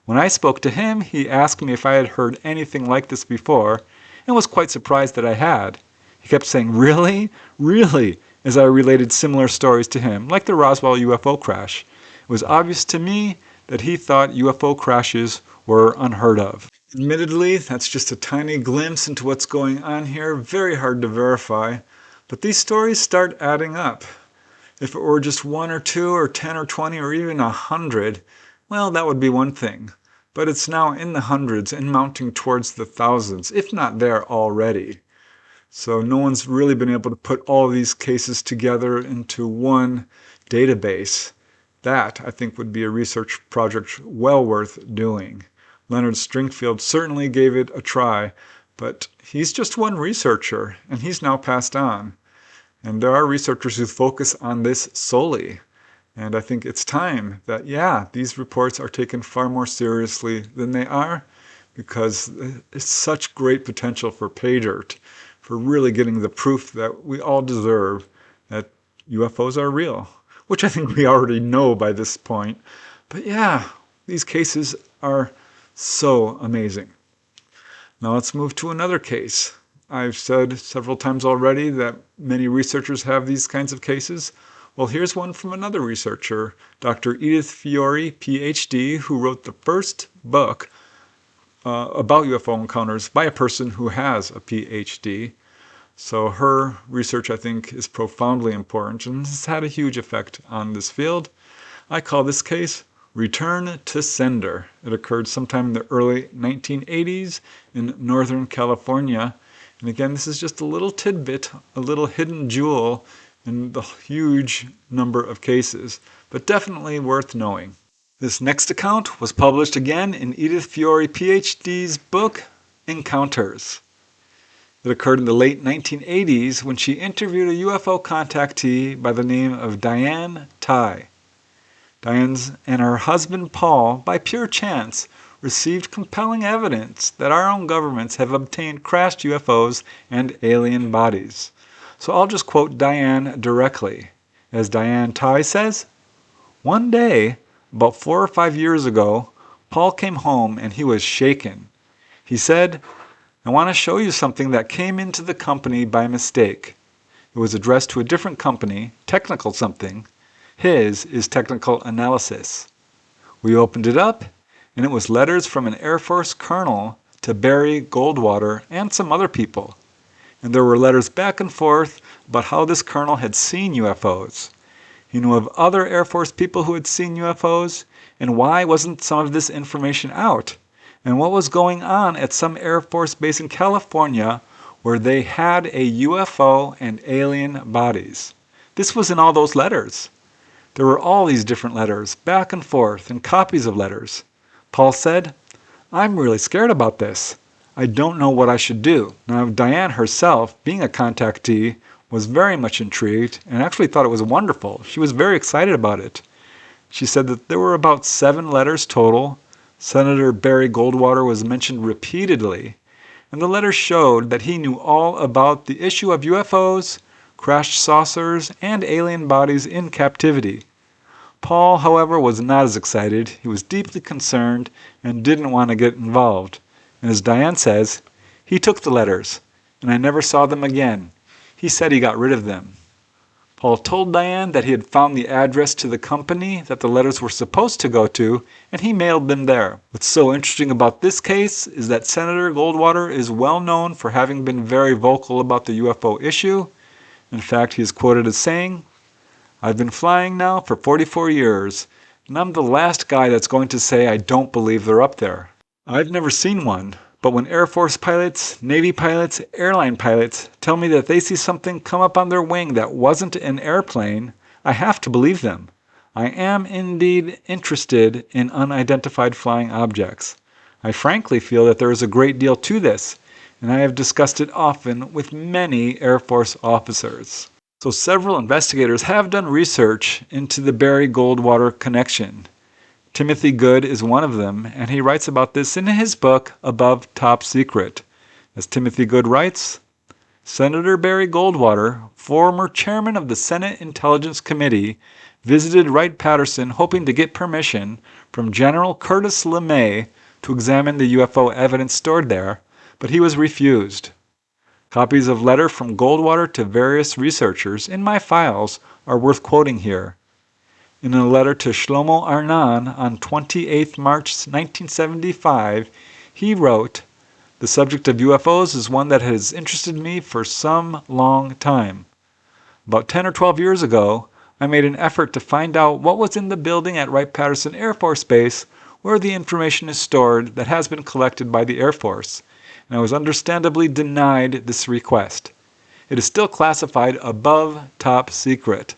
When I spoke to him, he asked me if I had heard anything like this before, and was quite surprised that I had. He kept saying, "Really? Really?" as I related similar stories to him, like the Roswell UFO crash. It was obvious to me that he thought UFO crashes were unheard of. Admittedly, that's just a tiny glimpse into what's going on here, very hard to verify, but these stories start adding up. If it were just 1 or 2 or 10 or 20 or even 100, well, that would be one thing. But it's now in the hundreds and mounting towards the thousands, if not there already. So no one's really been able to put all these cases together into one database. That, I think, would be a research project well worth doing. Leonard Stringfield certainly gave it a try, but he's just one researcher, and he's now passed on. And there are researchers who focus on this solely. And I think it's time that, these reports are taken far more seriously than they are, because it's such great potential for pay dirt, for really getting the proof that we all deserve that UFOs are real, which I think we already know by this point. But these cases are so amazing. Now let's move to another case. I've said several times already that many researchers have these kinds of cases. Well, here's one from another researcher, Dr. Edith Fiore, PhD, who wrote the first book about UFO encounters by a person who has a PhD. So her research, I think, is profoundly important and has had a huge effect on this field. I call this case Return to Sender. It occurred sometime in the early 1980s in Northern California. And again, this is just a little tidbit, a little hidden jewel in the huge number of cases, but definitely worth knowing. This next account was published again in Edith Fiore, PhD's book, Encounters. It occurred in the late 1980s when she interviewed a UFO contactee by the name of Diane Tai. Diane and her husband Paul, by pure chance, received compelling evidence that our own governments have obtained crashed UFOs and alien bodies. So I'll just quote Diane directly. As Diane Tai says, "One day, about 4 or 5 years ago, Paul came home and he was shaken. He said, 'I want to show you something that came into the company by mistake.' It was addressed to a different company, technical something. His is technical analysis. We opened it up, and it was letters from an Air Force colonel to Barry Goldwater and some other people. And there were letters back and forth about how this colonel had seen UFOs. He knew of other Air Force people who had seen UFOs, and why wasn't some of this information out? And what was going on at some Air Force base in California where they had a UFO and alien bodies. This was in all those letters. There were all these different letters, back and forth, and copies of letters. Paul said, 'I'm really scared about this. I don't know what I should do.' Now, Diane herself, being a contactee, was very much intrigued and actually thought it was wonderful. She was very excited about it. She said that there were about 7 letters total. Senator Barry Goldwater was mentioned repeatedly, and the letters showed that he knew all about the issue of UFOs, crashed saucers, and alien bodies in captivity. Paul, however, was not as excited. He was deeply concerned and didn't want to get involved. And as Diane says, he took the letters, and I never saw them again. He said he got rid of them. Paul told Diane that he had found the address to the company that the letters were supposed to go to, and he mailed them there. What's so interesting about this case is that Senator Goldwater is well known for having been very vocal about the UFO issue. In fact, he is quoted as saying, "I've been flying now for 44 years, and I'm the last guy that's going to say I don't believe they're up there. I've never seen one, but when Air Force pilots, Navy pilots, airline pilots tell me that they see something come up on their wing that wasn't an airplane, I have to believe them. I am indeed interested in unidentified flying objects. I frankly feel that there is a great deal to this, and I have discussed it often with many Air Force officers." So several investigators have done research into the Barry Goldwater connection. Timothy Good is one of them, and he writes about this in his book, Above Top Secret. As Timothy Good writes, Senator Barry Goldwater, former chairman of the Senate Intelligence Committee, visited Wright-Patterson hoping to get permission from General Curtis LeMay to examine the UFO evidence stored there, but he was refused. Copies of letter from Goldwater to various researchers in my files are worth quoting here. In a letter to Shlomo Arnan on 28 March 1975, he wrote, "The subject of UFOs is one that has interested me for some long time. About 10 or 12 years ago, I made an effort to find out what was in the building at Wright-Patterson Air Force Base where the information is stored that has been collected by the Air Force, and I was understandably denied this request. It is still classified above top secret.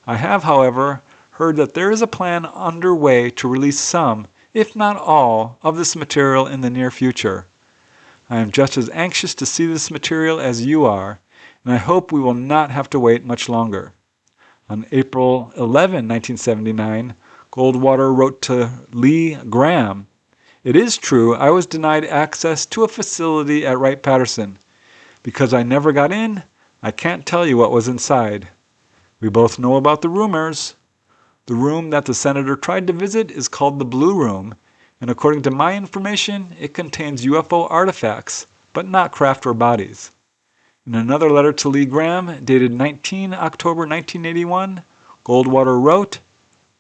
I have, however, heard that there is a plan underway to release some, if not all, of this material in the near future. I am just as anxious to see this material as you are, and I hope we will not have to wait much longer." On April 11, 1979, Goldwater wrote to Lee Graham, "It is true I was denied access to a facility at Wright-Patterson. Because I never got in, I can't tell you what was inside. We both know about the rumors. The room that the senator tried to visit is called the Blue Room, and according to my information, it contains UFO artifacts, but not craft or bodies." In another letter to Lee Graham, dated 19 October 1981, Goldwater wrote,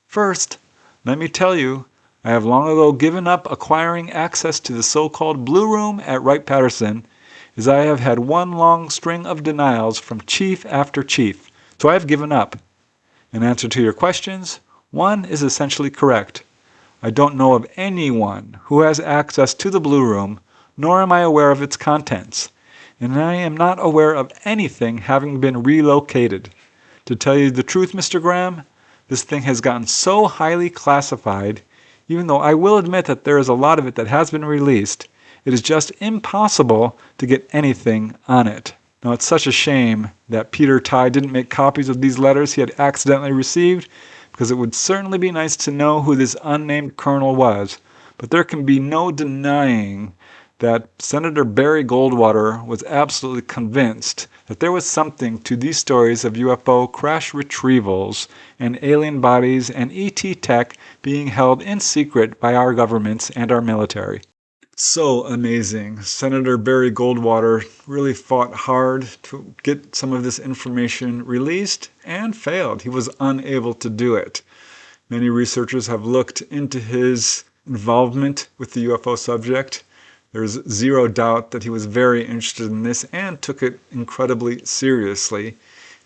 "First, let me tell you, I have long ago given up acquiring access to the so-called Blue Room at Wright-Patterson, as I have had one long string of denials from chief after chief, so I have given up. In answer to your questions, one is essentially correct. I don't know of anyone who has access to the Blue Room, nor am I aware of its contents, and I am not aware of anything having been relocated. To tell you the truth, Mr. Graham, this thing has gotten so highly classified, even though I will admit that there is a lot of it that has been released, it is just impossible to get anything on it." Now, it's such a shame that Peter Tye didn't make copies of these letters he had accidentally received, because it would certainly be nice to know who this unnamed colonel was. But there can be no denying that Senator Barry Goldwater was absolutely convinced that there was something to these stories of UFO crash retrievals and alien bodies and ET tech being held in secret by our governments and our military. So amazing. Senator Barry Goldwater really fought hard to get some of this information released and failed. He was unable to do it. Many researchers have looked into his involvement with the UFO subject. There's zero doubt that he was very interested in this and took it incredibly seriously.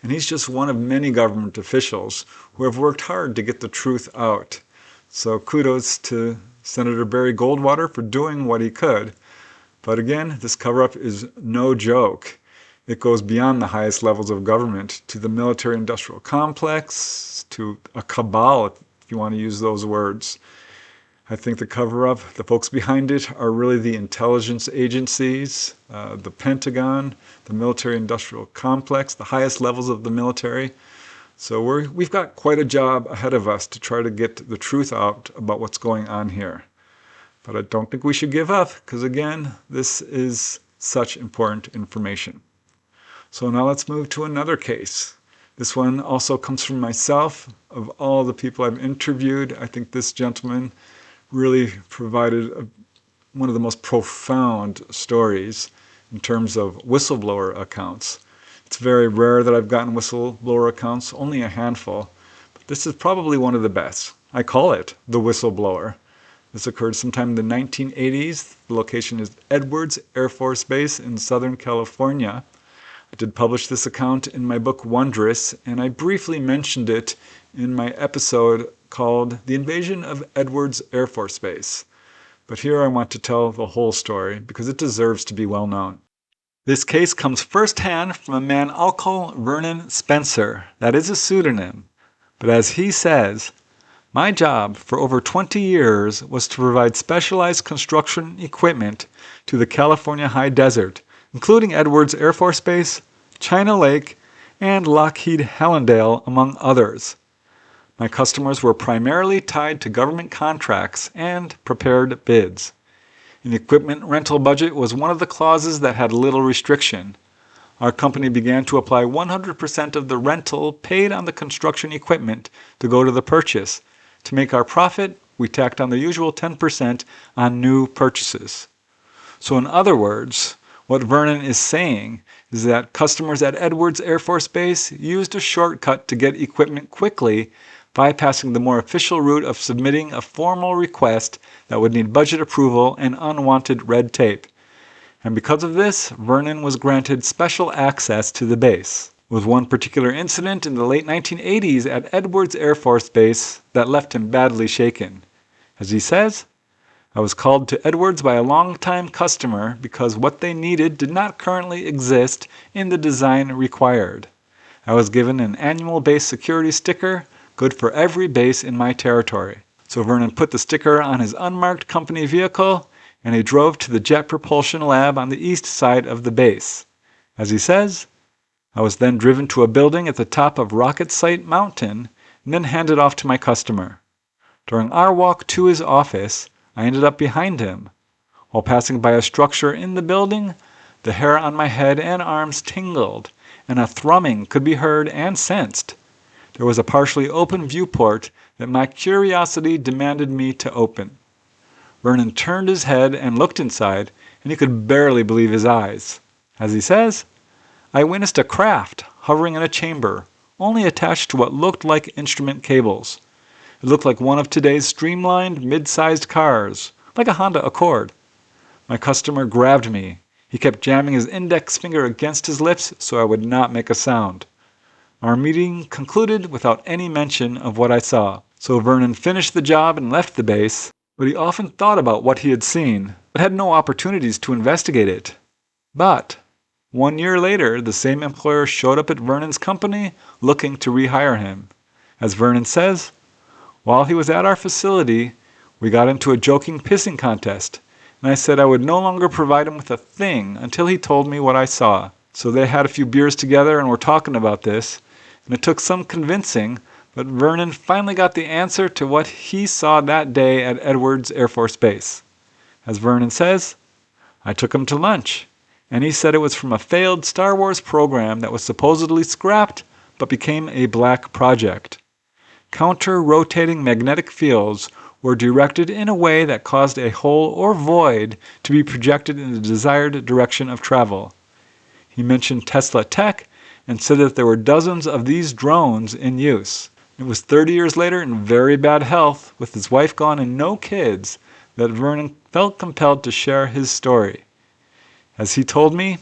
And he's just one of many government officials who have worked hard to get the truth out. So kudos to Senator Barry Goldwater for doing what he could. But again, this cover-up is no joke. It goes beyond the highest levels of government to the military-industrial complex, to a cabal, if you want to use those words. I think the cover-up, the folks behind it, are really the intelligence agencies, the Pentagon, the military-industrial complex, the highest levels of the military. So we've got quite a job ahead of us to try to get the truth out about what's going on here. But I don't think we should give up, because again, this is such important information. So now let's move to another case. This one also comes from myself. Of all the people I've interviewed, I think this gentleman really provided one of the most profound stories in terms of whistleblower accounts. It's very rare that I've gotten whistleblower accounts, only a handful, but this is probably one of the best. I call it the whistleblower. This occurred sometime in the 1980s. The location is Edwards Air Force Base in Southern California. I did publish this account in my book Wondrous, and I briefly mentioned it in my episode called The Invasion of Edwards Air Force Base. But here I want to tell the whole story because it deserves to be well known. This case comes firsthand from a man I'll call Vernon Spencer. That is a pseudonym. But as he says, my job for over 20 years was to provide specialized construction equipment to the California high desert, including Edwards Air Force Base, China Lake, and Lockheed Hallandale, among others. My customers were primarily tied to government contracts and prepared bids. An equipment rental budget was one of the clauses that had little restriction. Our company began to apply 100% of the rental paid on the construction equipment to go to the purchase. To make our profit, we tacked on the usual 10% on new purchases. So in other words, what Vernon is saying is that customers at Edwards Air Force Base used a shortcut to get equipment quickly, bypassing the more official route of submitting a formal request that would need budget approval and unwanted red tape. And because of this, Vernon was granted special access to the base, with one particular incident in the late 1980s at Edwards Air Force Base that left him badly shaken. As he says, I was called to Edwards by a longtime customer because what they needed did not currently exist in the design required. I was given an annual base security sticker, good for every base in my territory. So Vernon put the sticker on his unmarked company vehicle and he drove to the Jet Propulsion Lab on the east side of the base. As he says, I was then driven to a building at the top of Rocket Site Mountain and then handed off to my customer. During our walk to his office, I ended up behind him. While passing by a structure in the building, the hair on my head and arms tingled, and a thrumming could be heard and sensed. There was a partially open viewport that my curiosity demanded me to open. Vernon turned his head and looked inside, and he could barely believe his eyes. As he says, I witnessed a craft hovering in a chamber, only attached to what looked like instrument cables. It looked like one of today's streamlined, mid-sized cars, like a Honda Accord. My customer grabbed me. He kept jamming his index finger against his lips so I would not make a sound. Our meeting concluded without any mention of what I saw. So Vernon finished the job and left the base, but he often thought about what he had seen, but had no opportunities to investigate it. But 1 year later, the same employer showed up at Vernon's company looking to rehire him. As Vernon says, while he was at our facility, we got into a joking pissing contest, and I said I would no longer provide him with a thing until he told me what I saw. So they had a few beers together and were talking about this, and it took some convincing, but Vernon finally got the answer to what he saw that day at Edwards Air Force Base. As Vernon says, I took him to lunch, and he said it was from a failed Star Wars program that was supposedly scrapped but became a black project. Counter-rotating magnetic fields were directed in a way that caused a hole or void to be projected in the desired direction of travel. He mentioned Tesla Tech and said that there were dozens of these drones in use. It was 30 years later in very bad health, with his wife gone and no kids, that Vernon felt compelled to share his story. As he told me,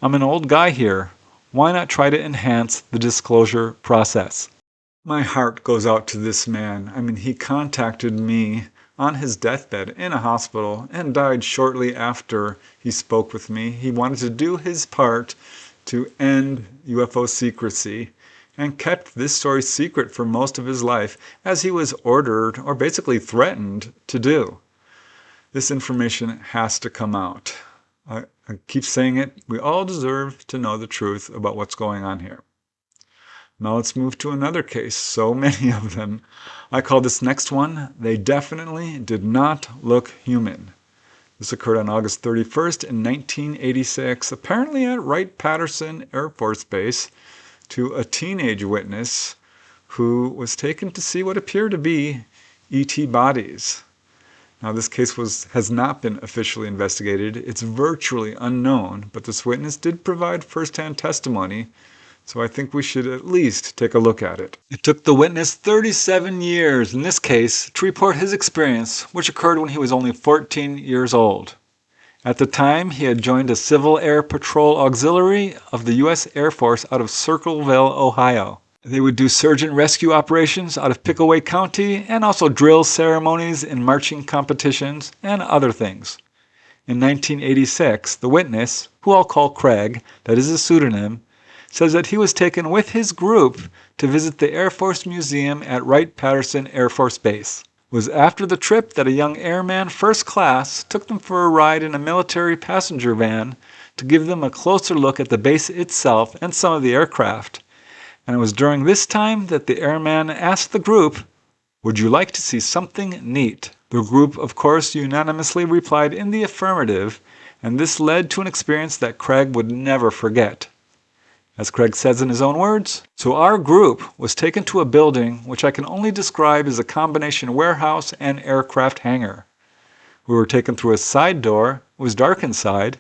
I'm an old guy here. Why not try to enhance the disclosure process? My heart goes out to this man. I mean, he contacted me on his deathbed in a hospital and died shortly after he spoke with me. He wanted to do his part to end UFO secrecy and kept this story secret for most of his life, as he was ordered or basically threatened to do. This information has to come out. I keep saying it. We all deserve to know the truth about what's going on here. Now let's move to another case. So many of them. I call this next one, They Definitely Did Not Look Human. This occurred on August 31st in 1986, apparently at Wright-Patterson Air Force Base, to a teenage witness who was taken to see what appeared to be ET bodies. Now, this case has not been officially investigated. It's virtually unknown, but this witness did provide first-hand testimony, so I think we should at least take a look at it. It took the witness 37 years in this case to report his experience, which occurred when he was only 14 years old. At the time, he had joined a Civil Air Patrol Auxiliary of the U.S. Air Force out of Circleville, Ohio. They would do search and rescue operations out of Pickaway County and also drill ceremonies in marching competitions and other things. In 1986, the witness, who I'll call Craig, that is a pseudonym, says that he was taken with his group to visit the Air Force Museum at Wright-Patterson Air Force Base. It was after the trip that a young airman first class took them for a ride in a military passenger van to give them a closer look at the base itself and some of the aircraft. And it was during this time that the airman asked the group, "Would you like to see something neat?" The group, of course, unanimously replied in the affirmative, and this led to an experience that Craig would never forget. As Craig says in his own words, "So our group was taken to a building which I can only describe as a combination warehouse and aircraft hangar. We were taken through a side door. It was dark inside.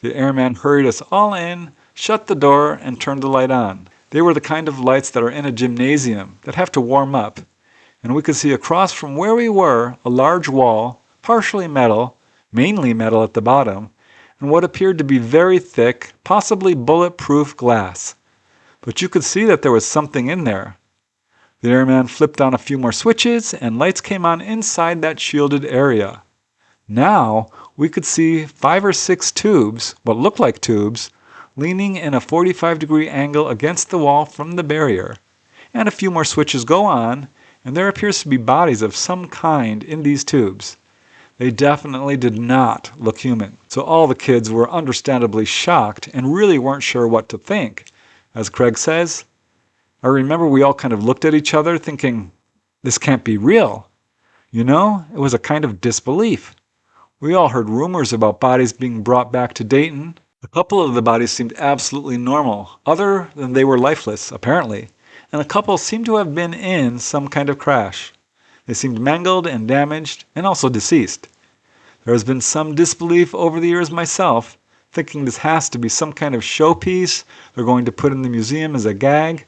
The airman hurried us all in, shut the door, and turned the light on. They were the kind of lights that are in a gymnasium that have to warm up, and we could see across from where we were a large wall, partially metal, mainly metal at the bottom, and what appeared to be very thick, possibly bulletproof glass. But you could see that there was something in there. The airman flipped on a few more switches, and lights came on inside that shielded area. Now we could see 5 or 6 tubes, what looked like tubes, leaning in a 45-degree angle against the wall from the barrier. And a few more switches go on, and there appears to be bodies of some kind in these tubes. They definitely did not look human. So all the kids were understandably shocked and really weren't sure what to think. As Craig says, I remember we all kind of looked at each other thinking, this can't be real. You know, it was a kind of disbelief. We all heard rumors about bodies being brought back to Dayton. A couple of the bodies seemed absolutely normal, other than they were lifeless, apparently, and a couple seemed to have been in some kind of crash. They seemed mangled and damaged, and also deceased. There has been some disbelief over the years myself, thinking this has to be some kind of showpiece they're going to put in the museum as a gag.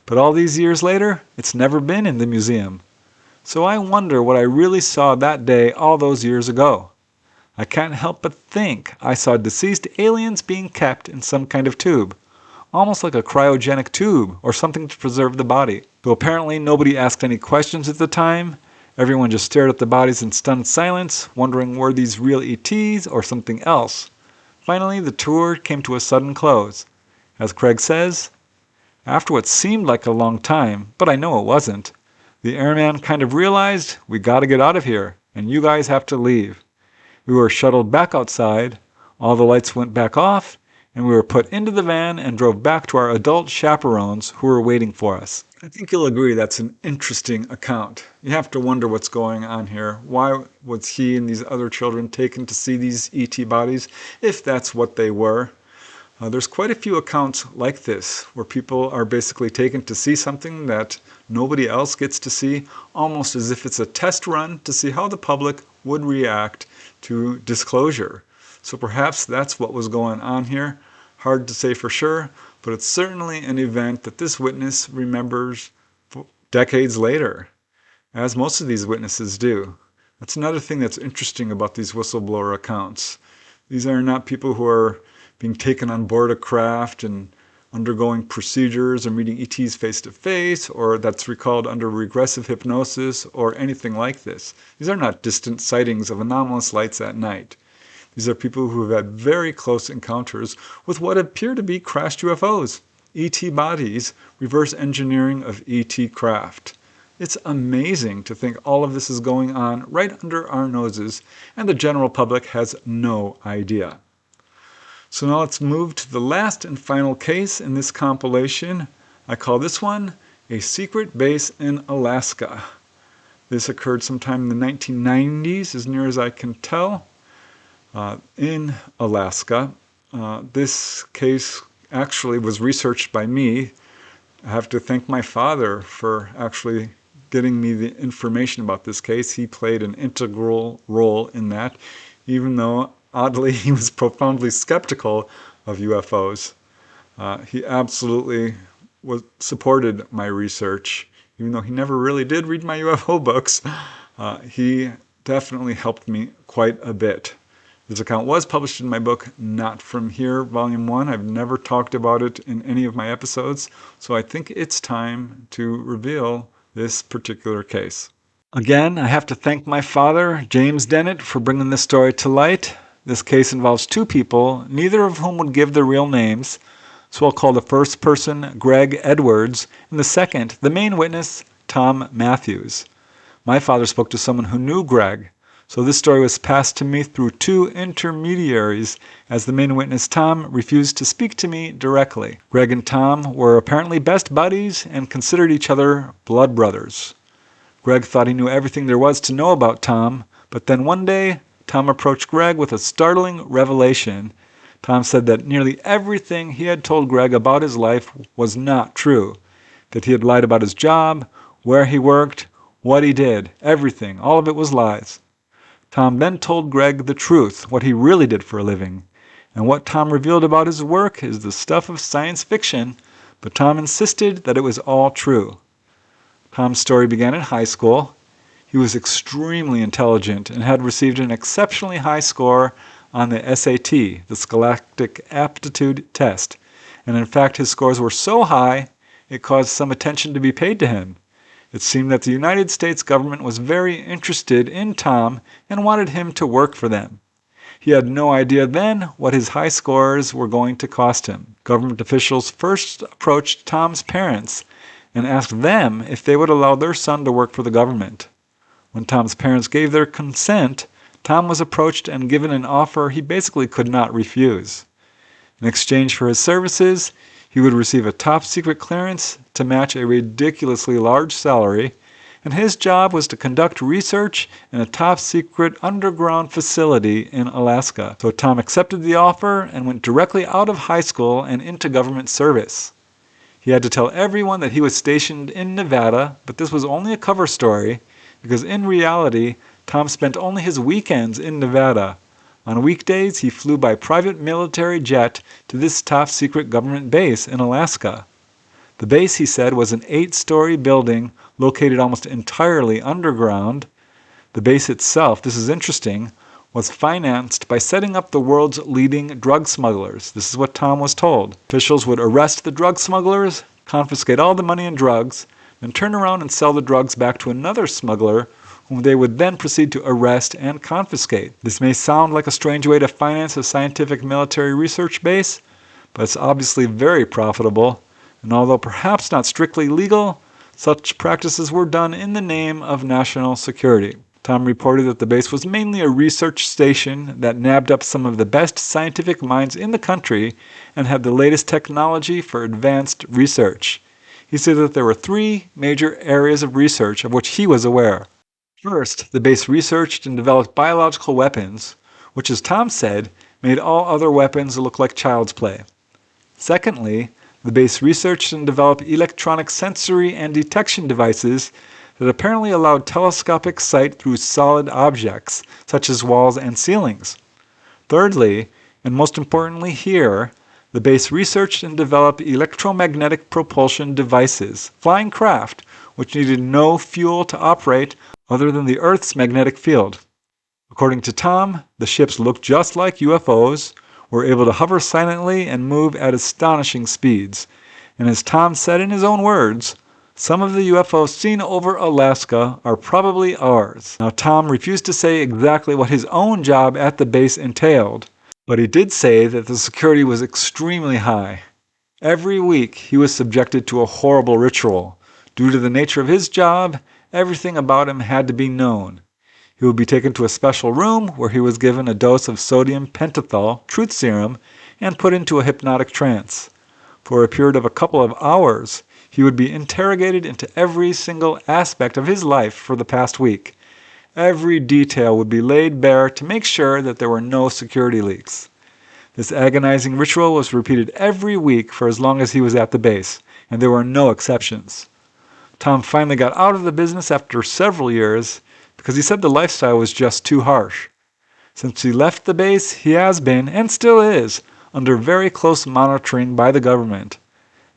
But all these years later, it's never been in the museum. So I wonder what I really saw that day all those years ago. I can't help but think I saw deceased aliens being kept in some kind of tube, almost like a cryogenic tube or something to preserve the body. So apparently nobody asked any questions at the time. Everyone just stared at the bodies in stunned silence, wondering were these real ETs or something else. Finally, the tour came to a sudden close. As Craig says, after what seemed like a long time, but I know it wasn't, the airman kind of realized, we gotta get out of here, and you guys have to leave. We were shuttled back outside, all the lights went back off, and we were put into the van and drove back to our adult chaperones who were waiting for us. I think you'll agree that's an interesting account. You have to wonder what's going on here. Why was he and these other children taken to see these ET bodies, if that's what they were? There's quite a few accounts like this, where people are basically taken to see something that nobody else gets to see, almost as if it's a test run to see how the public would react to disclosure. So perhaps that's what was going on here. Hard to say for sure, but it's certainly an event that this witness remembers decades later, as most of these witnesses do. That's another thing that's interesting about these whistleblower accounts. These are not people who are being taken on board a craft and undergoing procedures or meeting ETs face to face, or that's recalled under regressive hypnosis or anything like this. These are not distant sightings of anomalous lights at night. These are people who have had very close encounters with what appear to be crashed UFOs, ET bodies, reverse engineering of ET craft. It's amazing to think all of this is going on right under our noses, and the general public has no idea. So now let's move to the last and final case in this compilation. I call this one A Secret Base in Alaska. This occurred sometime in the 1990s, as near as I can tell. in Alaska. This case actually was researched by me. I have to thank my father for actually getting me the information about this case. He played an integral role in that, even though, oddly, he was profoundly skeptical of UFOs. He absolutely supported my research, even though he never really did read my UFO books. He definitely helped me quite a bit. This account was published in my book, Not From Here, Volume 1. I've never talked about it in any of my episodes, so I think it's time to reveal this particular case. Again, I have to thank my father, James Dennett, for bringing this story to light. This case involves two people, neither of whom would give their real names, so I'll call the first person Greg Edwards, and the second, the main witness, Tom Matthews. My father spoke to someone who knew Greg, so this story was passed to me through two intermediaries, as the main witness, Tom, refused to speak to me directly. Greg and Tom were apparently best buddies and considered each other blood brothers. Greg thought he knew everything there was to know about Tom, but then one day, Tom approached Greg with a startling revelation. Tom said that nearly everything he had told Greg about his life was not true, that he had lied about his job, where he worked, what he did, everything, all of it was lies. Tom then told Greg the truth, what he really did for a living. And what Tom revealed about his work is the stuff of science fiction, but Tom insisted that it was all true. Tom's story began in high school. He was extremely intelligent and had received an exceptionally high score on the SAT, the Scholastic Aptitude Test. And in fact, his scores were so high, it caused some attention to be paid to him. It seemed that the United States government was very interested in Tom and wanted him to work for them. He had no idea then what his high scores were going to cost him. Government officials first approached Tom's parents and asked them if they would allow their son to work for the government. When Tom's parents gave their consent, Tom was approached and given an offer he basically could not refuse. In exchange for his services, he would receive a top-secret clearance to match a ridiculously large salary, and his job was to conduct research in a top-secret underground facility in Alaska. So Tom accepted the offer and went directly out of high school and into government service. He had to tell everyone that he was stationed in Nevada, but this was only a cover story, because in reality, Tom spent only his weekends in Nevada. On weekdays, he flew by private military jet to this top-secret government base in Alaska. The base, he said, was an 8-story building located almost entirely underground. The base itself, this is interesting, was financed by setting up the world's leading drug smugglers. This is what Tom was told. Officials would arrest the drug smugglers, confiscate all the money and drugs, then turn around and sell the drugs back to another smuggler, whom they would then proceed to arrest and confiscate. This may sound like a strange way to finance a scientific military research base, but it's obviously very profitable, and although perhaps not strictly legal, such practices were done in the name of national security. Tom reported that the base was mainly a research station that nabbed up some of the best scientific minds in the country and had the latest technology for advanced research. He said that there were 3 major areas of research of which he was aware. First, the base researched and developed biological weapons, which, as Tom said, made all other weapons look like child's play. Secondly, the base researched and developed electronic sensory and detection devices that apparently allowed telescopic sight through solid objects, such as walls and ceilings. Thirdly, and most importantly here, the base researched and developed electromagnetic propulsion devices, flying craft, which needed no fuel to operate other than the Earth's magnetic field. According to Tom, the ships looked just like UFOs, were able to hover silently and move at astonishing speeds. And as Tom said in his own words, some of the UFOs seen over Alaska are probably ours. Now, Tom refused to say exactly what his own job at the base entailed, but he did say that the security was extremely high. Every week, he was subjected to a horrible ritual. Due to the nature of his job, everything about him had to be known. He would be taken to a special room where he was given a dose of sodium pentothal, truth serum, and put into a hypnotic trance. For a period of a couple of hours, he would be interrogated into every single aspect of his life for the past week. Every detail would be laid bare to make sure that there were no security leaks. This agonizing ritual was repeated every week for as long as he was at the base, and there were no exceptions. Tom finally got out of the business after several years because he said the lifestyle was just too harsh. Since he left the base, he has been, and still is, under very close monitoring by the government.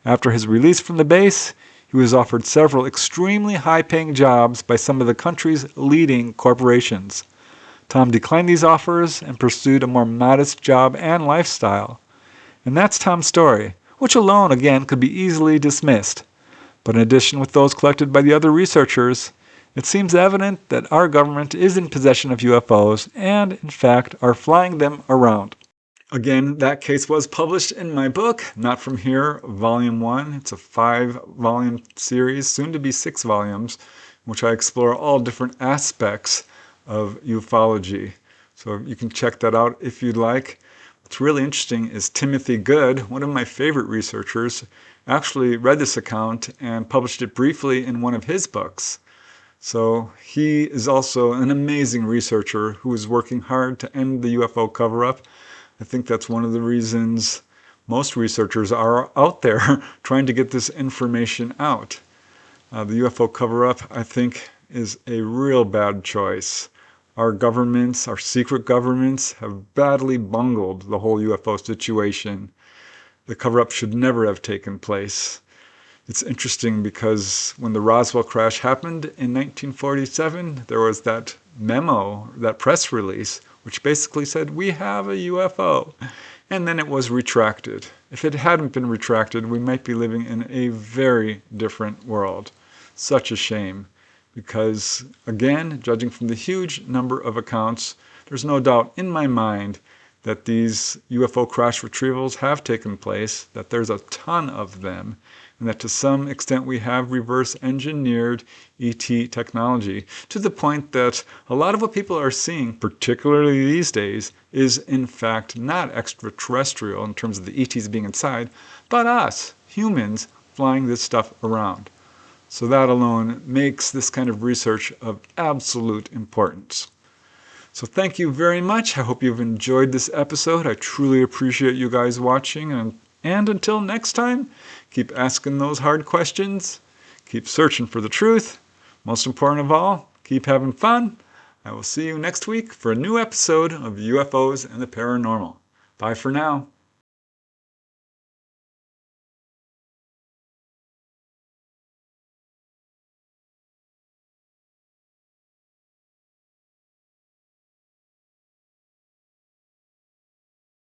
After his release from the base, he was offered several extremely high-paying jobs by some of the country's leading corporations. Tom declined these offers and pursued a more modest job and lifestyle. And that's Tom's story, which alone, again, could be easily dismissed. But in addition with those collected by the other researchers, it seems evident that our government is in possession of UFOs and, in fact, are flying them around. Again, that case was published in my book, Not From Here, Volume 1. It's a 5-volume series, soon to be 6 volumes, in which I explore all different aspects of ufology. So you can check that out if you'd like. What's really interesting is Timothy Good, one of my favorite researchers, actually read this account and published it briefly in one of his books. So he is also an amazing researcher who is working hard to end the UFO cover-up. I think that's one of the reasons most researchers are out there trying to get this information out. The UFO cover-up, I think, is a real bad choice. Our governments, our secret governments, have badly bungled the whole UFO situation. The cover-up should never have taken place. It's interesting because when the Roswell crash happened in 1947, there was that memo, that press release, which basically said, we have a UFO. And then it was retracted. If it hadn't been retracted, we might be living in a very different world. Such a shame. Because, again, judging from the huge number of accounts, there's no doubt in my mind that these UFO crash retrievals have taken place, that there's a ton of them, and that to some extent we have reverse engineered ET technology to the point that a lot of what people are seeing, particularly these days, is in fact not extraterrestrial in terms of the ETs being inside, but us, humans, flying this stuff around. So that alone makes this kind of research of absolute importance. So thank you very much. I hope you've enjoyed this episode. I truly appreciate you guys watching. And until next time, keep asking those hard questions. Keep searching for the truth. Most important of all, keep having fun. I will see you next week for a new episode of UFOs and the Paranormal. Bye for now.